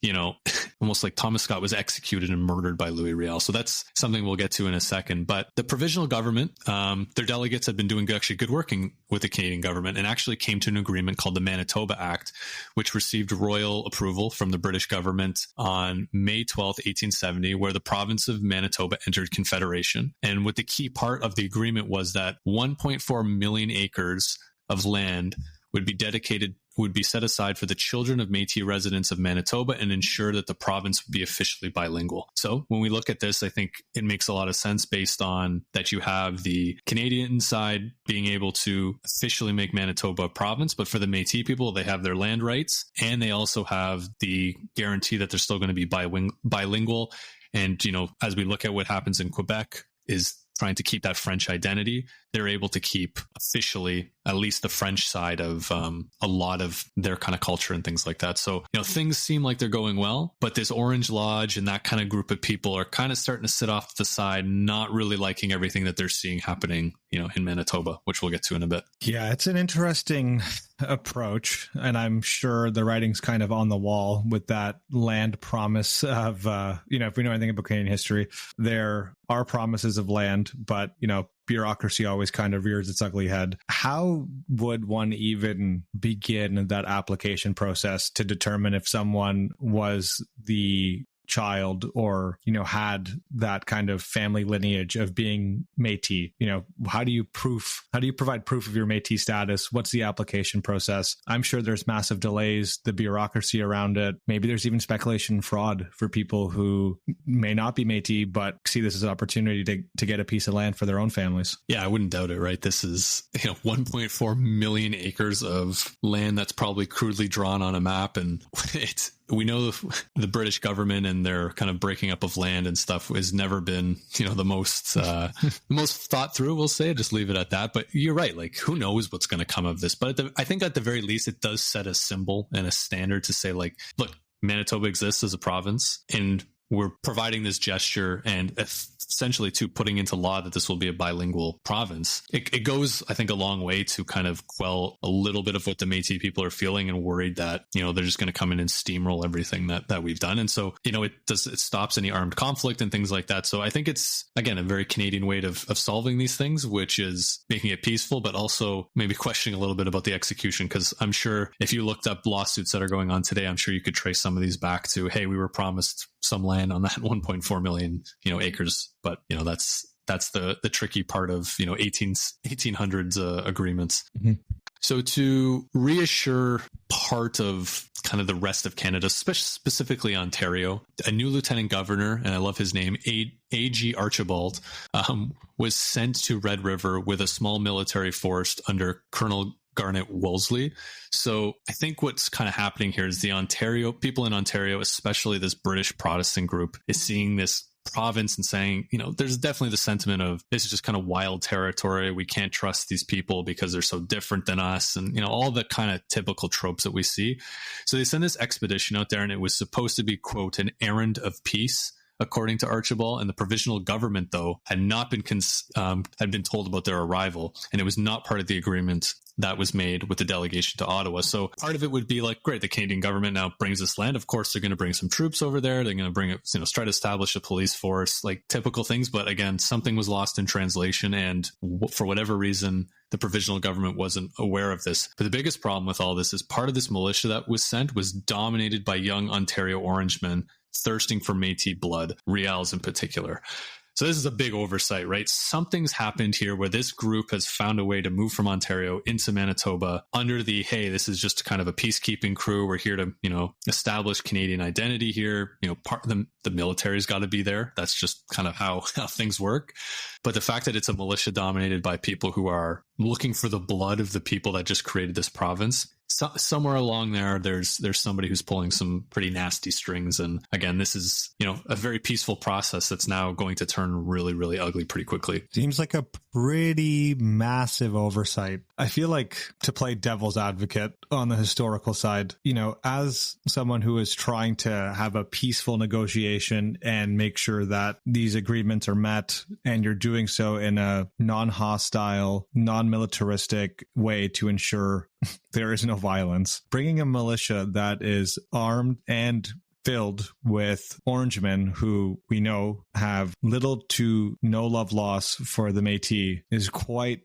almost like Thomas Scott was executed and murdered by Louis Riel. So that's something we'll get to in a second. But the provisional government, their delegates had been doing actually good working with the Canadian government and actually came to an agreement called the Manitoba Act, which received royal approval from the British government on May 12th, 1870, where the province of Manitoba entered Confederation. And what the key part of the agreement was that 1.4 million acres of land would be set aside for the children of Métis residents of Manitoba and ensure that the province would be officially bilingual. So when we look at this, I think it makes a lot of sense based on that you have the Canadian side being able to officially make Manitoba a province, but for the Métis people, they have their land rights and they also have the guarantee that they're still going to be bilingual. And, as we look at what happens in Quebec is trying to keep that French identity, they're able to keep officially at least the French side of a lot of their kind of culture and things like that. So, things seem like they're going well, but this Orange Lodge and that kind of group of people are kind of starting to sit off to the side, not really liking everything that they're seeing happening, in Manitoba, which we'll get to in a bit. Yeah, it's an interesting approach. And I'm sure the writing's kind of on the wall with that land promise of, if we know anything about Canadian history, there are promises of land, but, bureaucracy always kind of rears its ugly head. How would one even begin that application process to determine if someone was the child or, had that kind of family lineage of being Métis? How do you provide proof of your Métis status? What's the application process? I'm sure there's massive delays, the bureaucracy around it. Maybe there's even speculation and fraud for people who may not be Métis, but see this as an opportunity to get a piece of land for their own families. Yeah, I wouldn't doubt it, right? This is, 1.4 million acres of land that's probably crudely drawn on a map. And we know the British government and their kind of breaking up of land and stuff has never been, the most thought through, we'll say. Just leave it at that. But you're right. Like, who knows what's going to come of this? But I think at the very least, it does set a symbol and a standard to say, like, look, Manitoba exists as a province and we're providing this gesture and essentially to putting into law that this will be a bilingual province. It goes, I think, a long way to kind of quell a little bit of what the Métis people are feeling and worried that, they're just going to come in and steamroll everything that we've done. And so, it stops any armed conflict and things like that. So I think it's, again, a very Canadian way of solving these things, which is making it peaceful, but also maybe questioning a little bit about the execution. Because I'm sure if you looked up lawsuits that are going on today, I'm sure you could trace some of these back to, hey, we were promised some land on that 1.4 million, acres. But, that's the tricky part of, 1800s agreements. Mm-hmm. So to reassure part of kind of the rest of Canada, specifically Ontario, a new lieutenant governor, and I love his name, A.G. Archibald, was sent to Red River with a small military force under Colonel Garnet Wolseley. So I think what's kind of happening here is people in Ontario, especially this British Protestant group, is seeing this province and saying, there's definitely the sentiment of this is just kind of wild territory. We can't trust these people because they're so different than us. And, all the kind of typical tropes that we see. So they send this expedition out there and it was supposed to be, quote, an errand of peace, according to Archibald. And the provisional government, though, had not been had been told about their arrival, and it was not part of the agreement that was made with the delegation to Ottawa. So part of it would be like, great, the Canadian government now brings this land. Of course, they're going to bring some troops over there. They're going to bring it, try to establish a police force, like typical things. But again, something was lost in translation. And for whatever reason, the provisional government wasn't aware of this. But the biggest problem with all this is part of this militia that was sent was dominated by young Ontario Orangemen thirsting for Métis blood, Riels in particular. So this is a big oversight, right? Something's happened here where this group has found a way to move from Ontario into Manitoba under the, hey, this is just kind of a peacekeeping crew. We're here to, establish Canadian identity here. Part of the military's got to be there. That's just kind of how things work. But the fact that it's a militia dominated by people who are looking for the blood of the people that just created this province somewhere along there's somebody who's pulling some pretty nasty strings. And again, this is, a very peaceful process that's now going to turn really, really ugly pretty quickly. Seems like a pretty massive oversight. I feel like, to play devil's advocate on the historical side, as someone who is trying to have a peaceful negotiation and make sure that these agreements are met, and you're doing so in a non-hostile, non-militaristic way to ensure there is no violence, bringing a militia that is armed and filled with Orangemen who we know have little to no love loss for the Métis is quite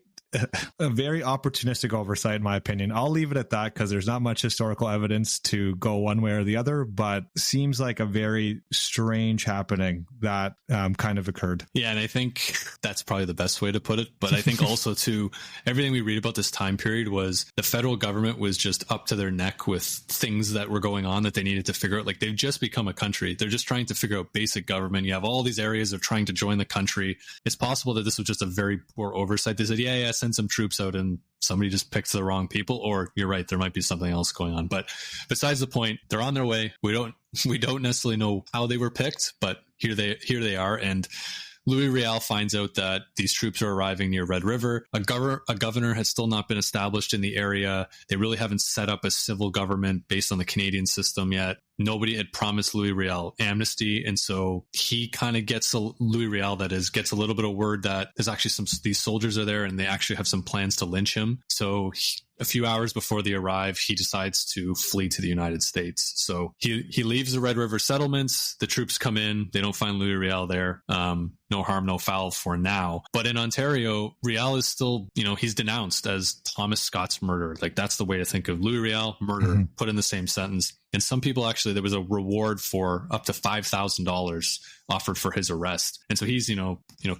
a very opportunistic oversight, in my opinion. I'll leave it at that because there's not much historical evidence to go one way or the other, but seems like a very strange happening that kind of occurred. Yeah, and I think that's probably the best way to put it. But I think also, too, everything we read about this time period was the federal government was just up to their neck with things that were going on that they needed to figure out. Like, they've just become a country. They're just trying to figure out basic government. You have all these areas of trying to join the country. It's possible that this was just a very poor oversight. They said, yeah, send some troops out, and somebody just picked the wrong people. Or you're right, there might be something else going on. But besides the point, they're on their way. We don't necessarily know how they were picked, but here they are. And Louis Riel finds out that these troops are arriving near Red River. A governor has still not been established in the area. They really haven't set up a civil government based on the Canadian system yet. Nobody had promised Louis Riel amnesty. And so he kind of gets a little bit of word that there's actually these soldiers are there and they actually have some plans to lynch him. So a few hours before they arrive, he decides to flee to the United States. So he leaves the Red River settlements. The troops come in. They don't find Louis Riel there. No harm, no foul for now. But in Ontario, Riel is still, he's denounced as Thomas Scott's murderer. Like, that's the way to think of Louis Riel, murder, put in the same sentence. And some people actually, there was a reward for up to $5,000 offered for his arrest. And so he's,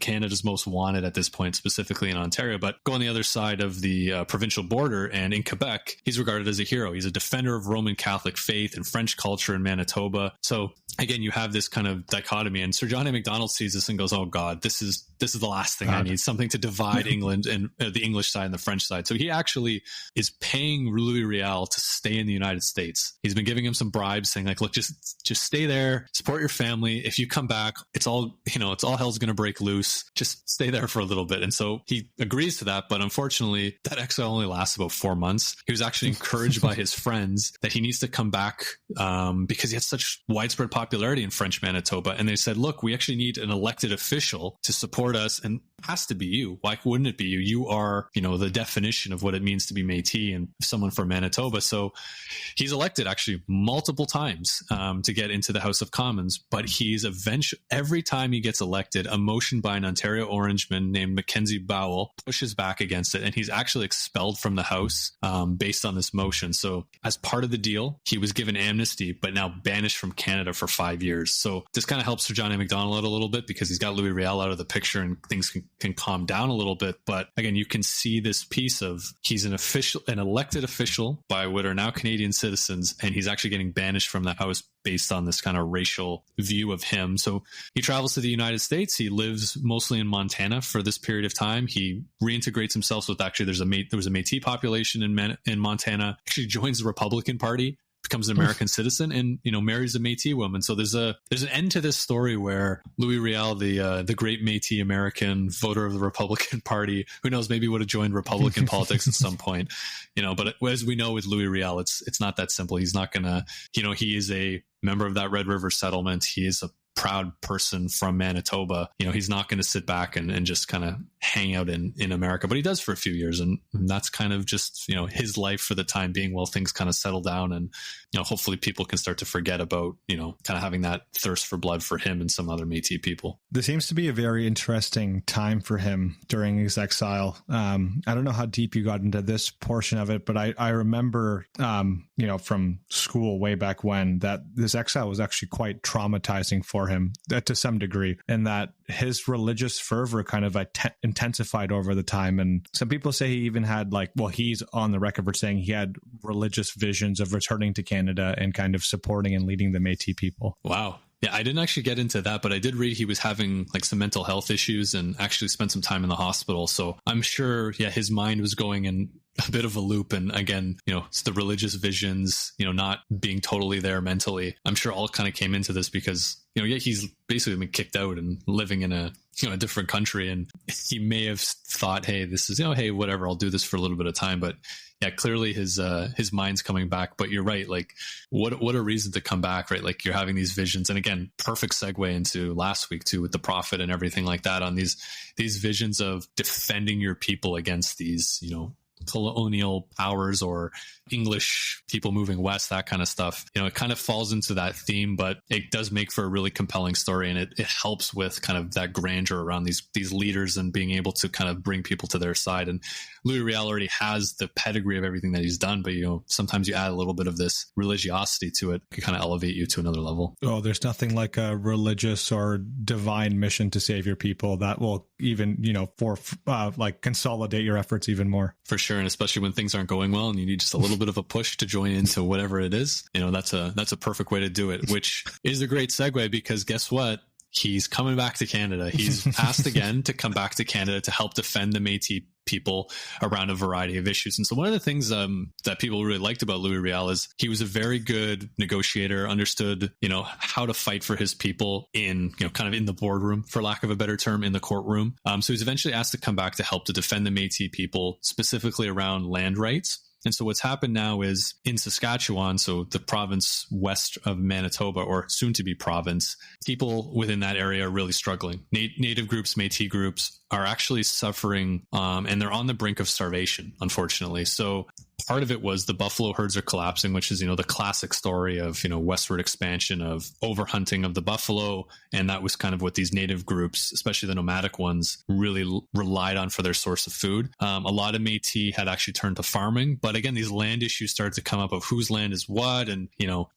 Canada's most wanted at this point, specifically in Ontario. But go on the other side of the provincial border, and in Quebec, he's regarded as a hero. He's a defender of Roman Catholic faith and French culture in Manitoba. So again, you have this kind of dichotomy. And Sir John A. Macdonald sees this and goes, oh God, this is the last thing I need, something to divide England and the English side and the French side. So he actually is paying Louis Riel to stay in the United States. He's been giving him some bribes, saying like, look, just stay there, support your family. If you come back, it's all hell's going to break loose. Just stay there for a little bit. And so he agrees to that. But unfortunately, that exile only lasts about 4 months. He was actually encouraged by his friends that he needs to come back because he had such widespread popularity in French Manitoba. And they said, look, we actually need an elected official to support us, and it has to be you. Why wouldn't it be you? You are, the definition of what it means to be Métis and someone from Manitoba. So he's elected actually multiple times to get into the House of Commons, but he's eventually, every time he gets elected, a motion by an Ontario Orangeman named Mackenzie Bowell pushes back against it, and he's actually expelled from the House based on this motion. So as part of the deal, he was given amnesty, but now banished from Canada for 5 years. So this kind of helps Sir John A. Macdonald out a little bit because he's got Louis Riel out of the picture and things can calm down a little bit. But again, you can see this piece of he's an elected official by what are now Canadian citizens, and he's actually getting banished from the House based on this kind of racial view of him. So he travels to the United States. He lives mostly in Montana for this period of time. He reintegrates himself with there was a Métis population in Montana. Actually joins the Republican Party, becomes an American citizen, and marries a Métis woman. So there's an end to this story where Louis Riel, the great Métis American voter of the Republican Party, who knows, maybe would have joined Republican politics at some point, But as we know with Louis Riel, it's not that simple. He's not gonna, he is a member of that Red River settlement. He is a proud person from Manitoba. He's not going to sit back and just kind of hang out in America, but he does for a few years. And that's kind of just, his life for the time being while things kind of settle down. And, hopefully people can start to forget about, kind of having that thirst for blood for him and some other Métis people. This seems to be a very interesting time for him during his exile. I don't know how deep you got into this portion of it, but I remember, from school way back when, that this exile was actually quite traumatizing for him to some degree, and that his religious fervor kind of intensified over the time. And some people say he even had he's on the record for saying he had religious visions of returning to Canada and kind of supporting and leading the Métis people. Wow. Yeah, I didn't actually get into that, but I did read he was having some mental health issues and actually spent some time in the hospital. So I'm sure, his mind was going in a bit of a loop. And again, it's the religious visions, not being totally there mentally. I'm sure all kind of came into this because, he's basically been kicked out and living in a different country. And he may have thought, hey, this is, hey, whatever, I'll do this for a little bit of time. But yeah, clearly his mind's coming back. But you're right. Like, what a reason to come back, right? Like, you're having these visions. And again, perfect segue into last week too, with the prophet and everything like that, on these visions of defending your people against these, colonial powers or English people moving west, that kind of stuff. It kind of falls into that theme, but it does make for a really compelling story, and it helps with kind of that grandeur around these leaders and being able to kind of bring people to their side. And Louis Riel already has the pedigree of everything that he's done, but sometimes you add a little bit of this religiosity to it, can kind of elevate you to another level. Oh, there's nothing like a religious or divine mission to save your people that will even, consolidate your efforts even more. For sure. And especially when things aren't going well and you need just a little bit of a push to join into whatever it is, that's a perfect way to do it, which is a great segue because guess what? He's coming back to Canada. He's asked again to come back to Canada to help defend the Métis people around a variety of issues. And so one of the things that people really liked about Louis Riel is he was a very good negotiator, understood, how to fight for his people in, kind of in the boardroom, for lack of a better term, in the courtroom. So he's eventually asked to come back to help to defend the Métis people, specifically around land rights. And so what's happened now is in Saskatchewan, so the province west of Manitoba, or soon to be province, people within that area are really struggling. Native groups, Métis groups are actually suffering, and they're on the brink of starvation, unfortunately. So part of it was the buffalo herds are collapsing, which is, the classic story of, westward expansion of overhunting of the buffalo. And that was kind of what these native groups, especially the nomadic ones, really relied on for their source of food. A lot of Métis had actually turned to farming. But again, these land issues started to come up of whose land is what, and,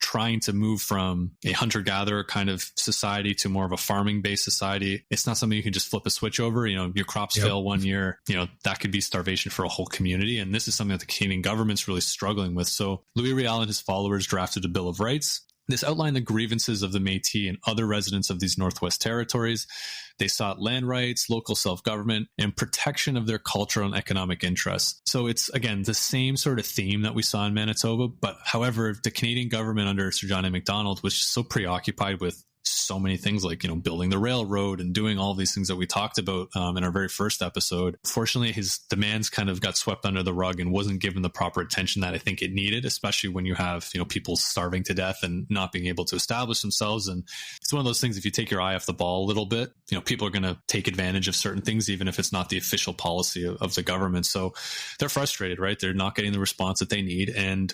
trying to move from a hunter-gatherer kind of society to more of a farming-based society. It's not something you can just flip a switch over. Your crops fail one year, that could be starvation for a whole community. And this is something that the Canadian government's really struggling with. So Louis Riel and his followers drafted a Bill of Rights. This outlined the grievances of the Métis and other residents of these Northwest territories. They sought land rights, local self-government, and protection of their cultural and economic interests. So it's, again, the same sort of theme that we saw in Manitoba. But however, the Canadian government under Sir John A. Macdonald was just so preoccupied with so many things like, building the railroad and doing all of these things that we talked about in our very first episode. Fortunately, his demands kind of got swept under the rug and wasn't given the proper attention that I think it needed, especially when you have, people starving to death and not being able to establish themselves. And it's one of those things, if you take your eye off the ball a little bit, people are going to take advantage of certain things, even if it's not the official policy of the government. So they're frustrated, right? They're not getting the response that they need. And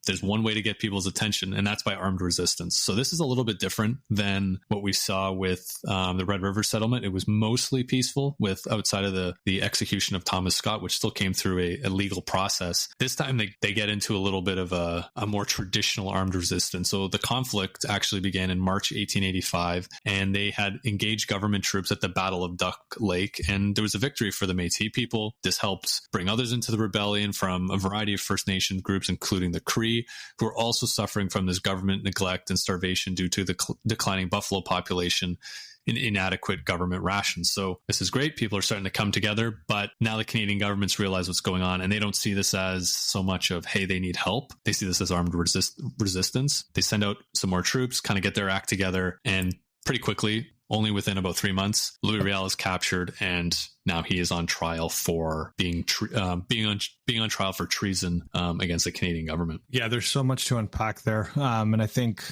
there's one way to get people's attention, and that's by armed resistance. So this is a little bit different than what we saw with the Red River settlement. It was mostly peaceful, with outside of the execution of Thomas Scott, which still came through a legal process. This time they get into a little bit of a more traditional armed resistance. So the conflict actually began in March 1885, and they had engaged government troops at the Battle of Duck Lake, and there was a victory for the Métis people. This helped bring others into the rebellion from a variety of First Nation groups, including the Cree, who are also suffering from this government neglect and starvation due to the declining buffalo population and inadequate government rations. So this is great. People are starting to come together, but now the Canadian government's realized what's going on, and they don't see this as so much of, hey, they need help. They see this as armed resistance. They send out some more troops, kind of get their act together, and pretty quickly, only within about 3 months, Louis Riel is captured, and now he is on trial for being on trial for treason against the Canadian government. Yeah, there's so much to unpack there, and I think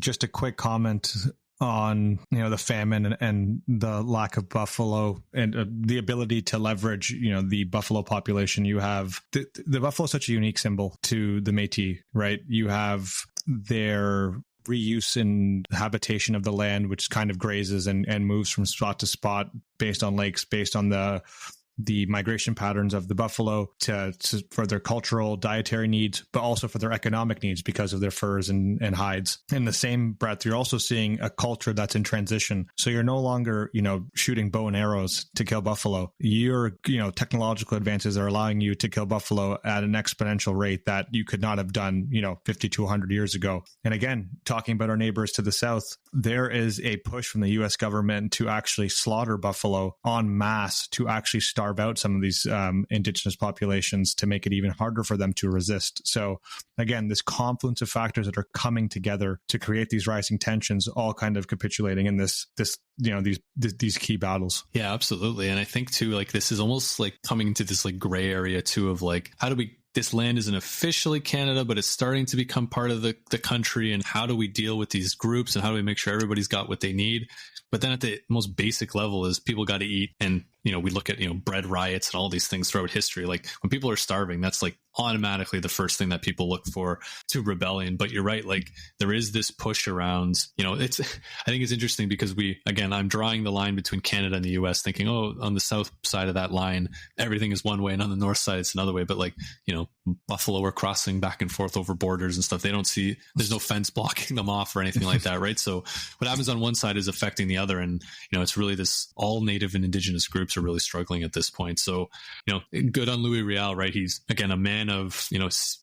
just a quick comment on the famine and the lack of buffalo and the ability to leverage the buffalo population. You have the buffalo is such a unique symbol to the Métis, right? You have their reuse and habitation of the land, which kind of grazes and moves from spot to spot based on lakes, based on the migration patterns of the buffalo for their cultural dietary needs, but also for their economic needs because of their furs and hides. In the same breath, you're also seeing a culture that's in transition. So you're no longer, shooting bow and arrows to kill buffalo. Your, technological advances are allowing you to kill buffalo at an exponential rate that you could not have done, 50 to 100 years ago. And again, talking about our neighbors to the south, there is a push from the U.S. government to actually slaughter buffalo en masse to actually start starve out some of these indigenous populations to make it even harder for them to resist. So again, this confluence of factors that are coming together to create these rising tensions, all kind of capitulating in this these key battles. Yeah, absolutely. And I think too, like, this is almost like coming into this like gray area too of like, how do we, this land isn't officially Canada, but it's starting to become part of the country. And how do we deal with these groups, and how do we make sure everybody's got what they need? But then at the most basic level is people got to eat. And, we look at, bread riots and all these things throughout history. Like, when people are starving, that's like automatically the first thing that people look for to rebellion. But you're right. Like, there is this push around, I think it's interesting because I'm drawing the line between Canada and the US, thinking, oh, on the south side of that line, everything is one way, and on the north side, it's another way. But like, buffalo are crossing back and forth over borders and stuff. They don't see, there's no fence blocking them off or anything like that. Right. So what happens on one side is affecting the other. And, it's really this, all native and indigenous groups are really struggling at this point. So, good on Louis Riel, right? He's, again, a man of,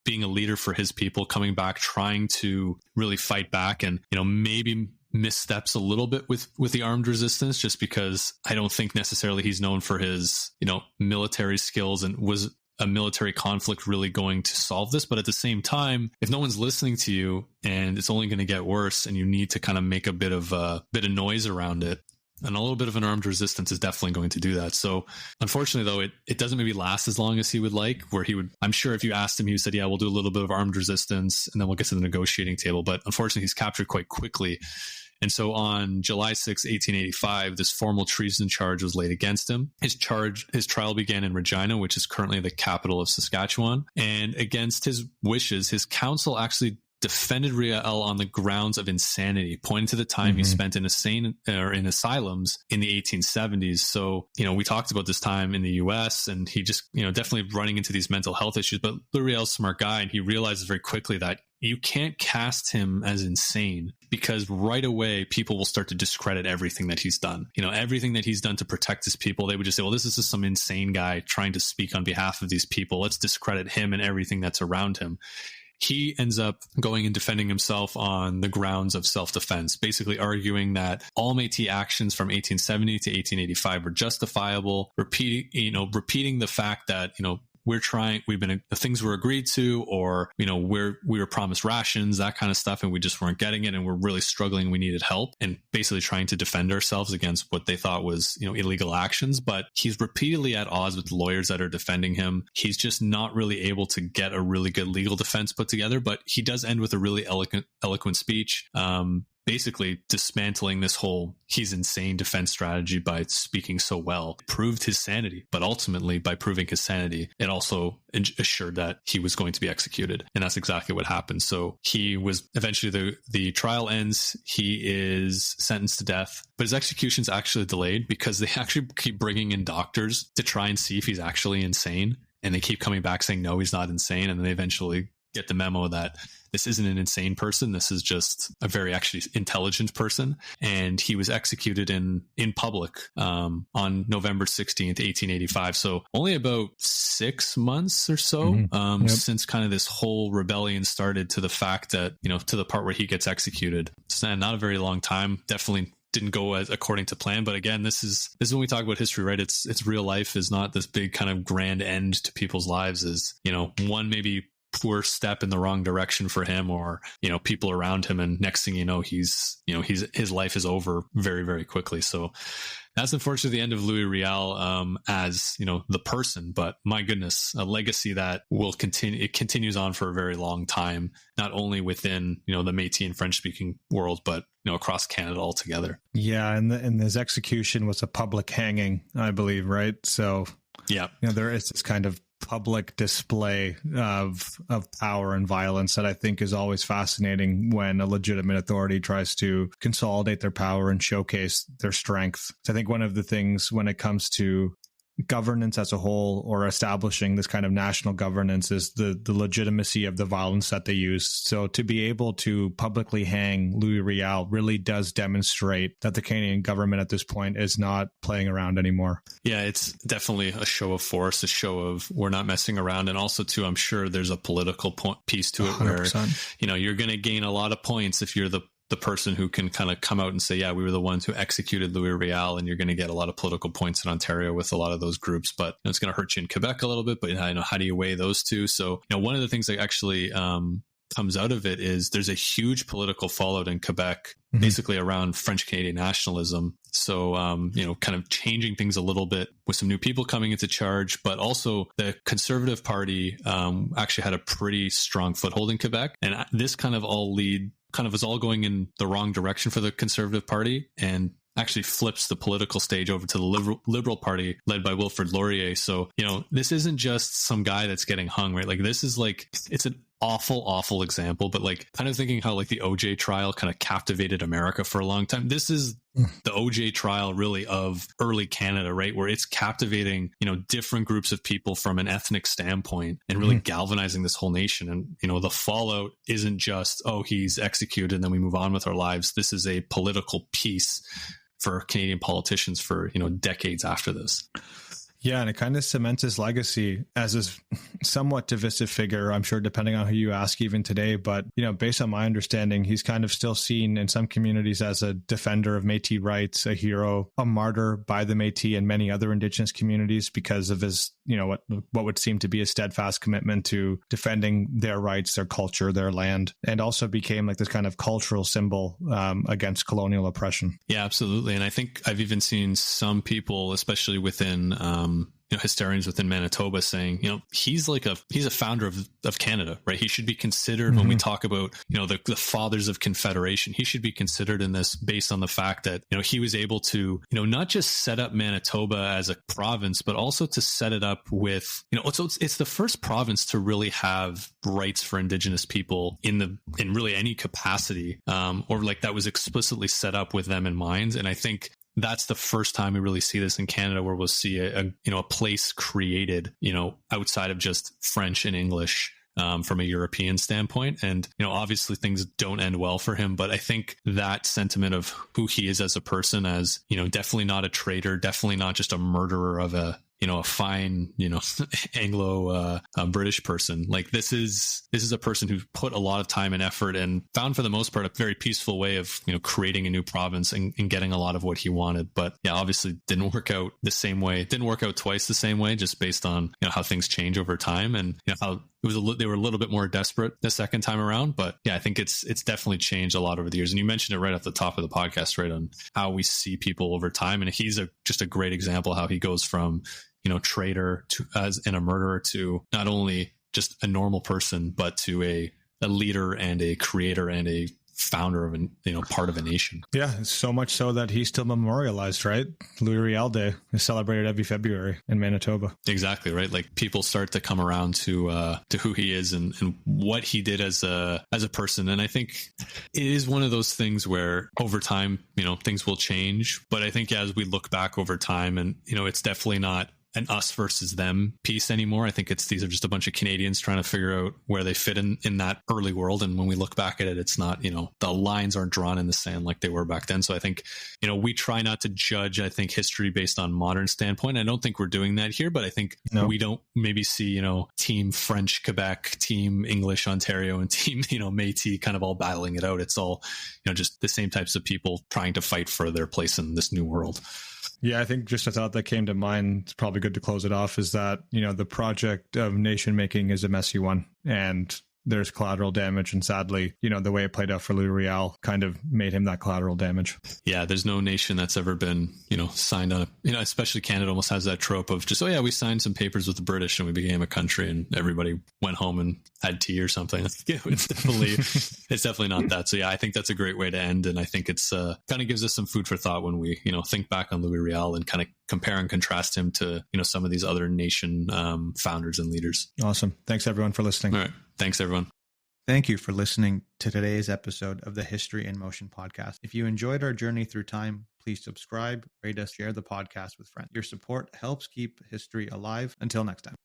being a leader for his people, coming back, trying to really fight back, and, maybe missteps a little bit with the armed resistance, just because I don't think necessarily he's known for his, military skills, and was a military conflict really going to solve this. But at the same time, if no one's listening to you and it's only going to get worse, and you need to kind of make a bit of noise around it, and a little bit of an armed resistance is definitely going to do that. So unfortunately, though, it doesn't maybe last as long as he would like, where he would, I'm sure if you asked him, he said, yeah, we'll do a little bit of armed resistance and then we'll get to the negotiating table. But unfortunately, he's captured quite quickly. And so on July 6, 1885, this formal treason charge was laid against him. His trial began in Regina, which is currently the capital of Saskatchewan. And against his wishes, his counsel actually defended Riel on the grounds of insanity, pointing to the time he spent in in asylums in the 1870s. So, we talked about this time in the US, and he just, definitely running into these mental health issues. But Riel's a smart guy, and he realizes very quickly that you can't cast him as insane, because right away people will start to discredit everything that he's done. Everything that he's done to protect his people, they would just say, well, this is just some insane guy trying to speak on behalf of these people. Let's discredit him and everything that's around him. He ends up going and defending himself on the grounds of self-defense, basically arguing that all Métis actions from 1870 to 1885 were justifiable, repeating the fact that, the things were agreed to, or, we were promised rations, that kind of stuff, and we just weren't getting it, and we're really struggling. We needed help, and basically trying to defend ourselves against what they thought was, illegal actions. But he's repeatedly at odds with lawyers that are defending him. He's just not really able to get a really good legal defense put together, but he does end with a really eloquent speech. Basically dismantling this whole he's insane defense strategy by speaking so well. Proved his sanity, but ultimately by proving his sanity, it also assured that he was going to be executed. And that's exactly what happened. So he was eventually, the trial ends, he is sentenced to death, but his execution's actually delayed because they actually keep bringing in doctors to try and see if he's actually insane. And they keep coming back saying, no, he's not insane. And then they eventually get the memo that this isn't an insane person. This is just a very actually intelligent person. And he was executed in public on November 16th, 1885. So only about 6 months or so since kind of this whole rebellion started, to the fact that, to the part where he gets executed. It's not a very long time. Definitely didn't go as according to plan. But again, this is when we talk about history, right? It's real life is not this big kind of grand end to people's lives. Is, one maybe poor step in the wrong direction for him, or people around him, and next thing you know, his life is over very, very quickly. So that's unfortunately the end of Louis Riel as the person. But my goodness, a legacy that will continue. It continues on for a very long time, not only within the Métis and French speaking world, but across Canada altogether. Yeah, and his execution was a public hanging, I believe, right? So yeah, there is this kind of public display of power and violence that I think is always fascinating when a legitimate authority tries to consolidate their power and showcase their strength. So I think one of the things when it comes to governance as a whole, or establishing this kind of national governance, is the legitimacy of the violence that they use. So to be able to publicly hang Louis Riel really does demonstrate that the Canadian government at this point is not playing around anymore. Yeah, it's definitely a show of force, a show of we're not messing around. And also too, I'm sure there's a political piece to it 100%. Where, you're going to gain a lot of points if you're the the person who can kind of come out and say, yeah, we were the ones who executed Louis Riel, and you're going to get a lot of political points in Ontario with a lot of those groups, but it's going to hurt you in Quebec a little bit. But how do you weigh those two? So, one of the things that actually comes out of it is there's a huge political fallout in Quebec, basically around French Canadian nationalism. So, kind of changing things a little bit with some new people coming into charge, but also the Conservative Party actually had a pretty strong foothold in Quebec. And this kind of is all going in the wrong direction for the Conservative Party, and actually flips the political stage over to the Liberal Party led by Wilfrid Laurier. So, this isn't just some guy that's getting hung, right? Like, this is it's an awful example, but kind of thinking how the OJ trial kind of captivated America for a long time. This is the OJ trial really of early Canada, right? Where it's captivating, different groups of people from an ethnic standpoint and really galvanizing this whole nation. And, the fallout isn't just, oh, he's executed and then we move on with our lives. This is a political piece for Canadian politicians for, decades after this. Yeah, and it kind of cements his legacy as a somewhat divisive figure, I'm sure, depending on who you ask even today. But, based on my understanding, he's kind of still seen in some communities as a defender of Métis rights, a hero, a martyr by the Métis and many other Indigenous communities because of his, what would seem to be a steadfast commitment to defending their rights, their culture, their land, and also became this kind of cultural symbol against colonial oppression. Yeah, absolutely. And I think I've even seen some people, especially within historians within Manitoba, saying, he's a founder of Canada, right? He should be considered when we talk about, the fathers of Confederation. He should be considered in this based on the fact that, he was able to, not just set up Manitoba as a province, but also to set it up with, so it's the first province to really have rights for Indigenous people in really any capacity, or that was explicitly set up with them in mind. And I think that's the first time we really see this in Canada, where we'll see a place created, outside of just French and English, from a European standpoint. And, obviously things don't end well for him, but I think that sentiment of who he is as a person, as, definitely not a traitor, definitely not just a murderer of a fine, Anglo British person. This is a person who put a lot of time and effort and found, for the most part, a very peaceful way of, creating a new province and getting a lot of what he wanted. But yeah, obviously didn't work out the same way. It didn't work out twice the same way, just based on, how things change over time, and how they were a little bit more desperate the second time around. But yeah, I think it's definitely changed a lot over the years. And you mentioned it right off the top of the podcast, right, on how we see people over time. And he's just a great example how he goes from, traitor to and a murderer to not only just a normal person, but to a leader and a creator and a founder of part of a nation. Yeah, so much so that he's still memorialized, right? Louis Riel Day is celebrated every February in Manitoba. Exactly, right? People start to come around to who he is and what he did as a person. And I think it is one of those things where over time, things will change. But I think as we look back over time, and it's definitely not an us versus them piece anymore. I think these are just a bunch of Canadians trying to figure out where they fit in that early world. And when we look back at it, it's not, the lines aren't drawn in the sand like they were back then. So I think, we try not to judge, history based on modern standpoint. I don't think we're doing that here, but I think we don't maybe see, team French Quebec, team English Ontario, and team, Métis kind of all battling it out. It's all, just the same types of people trying to fight for their place in this new world. Yeah, I think just a thought that came to mind, it's probably good to close it off, is that, the project of nation making is a messy one, and there's collateral damage. And sadly, the way it played out for Louis Riel kind of made him that collateral damage. Yeah, there's no nation that's ever been, signed on, especially Canada almost has that trope of just, oh yeah, we signed some papers with the British and we became a country and everybody went home and had tea or something. It's definitely not that. So yeah, I think that's a great way to end. And I think it's kind of gives us some food for thought when we, think back on Louis Riel and kind of compare and contrast him to, some of these other nation founders and leaders. Awesome. Thanks everyone for listening. All right. Thanks, everyone. Thank you for listening to today's episode of the History in Motion podcast. If you enjoyed our journey through time, please subscribe, rate us, share the podcast with friends. Your support helps keep history alive. Until next time.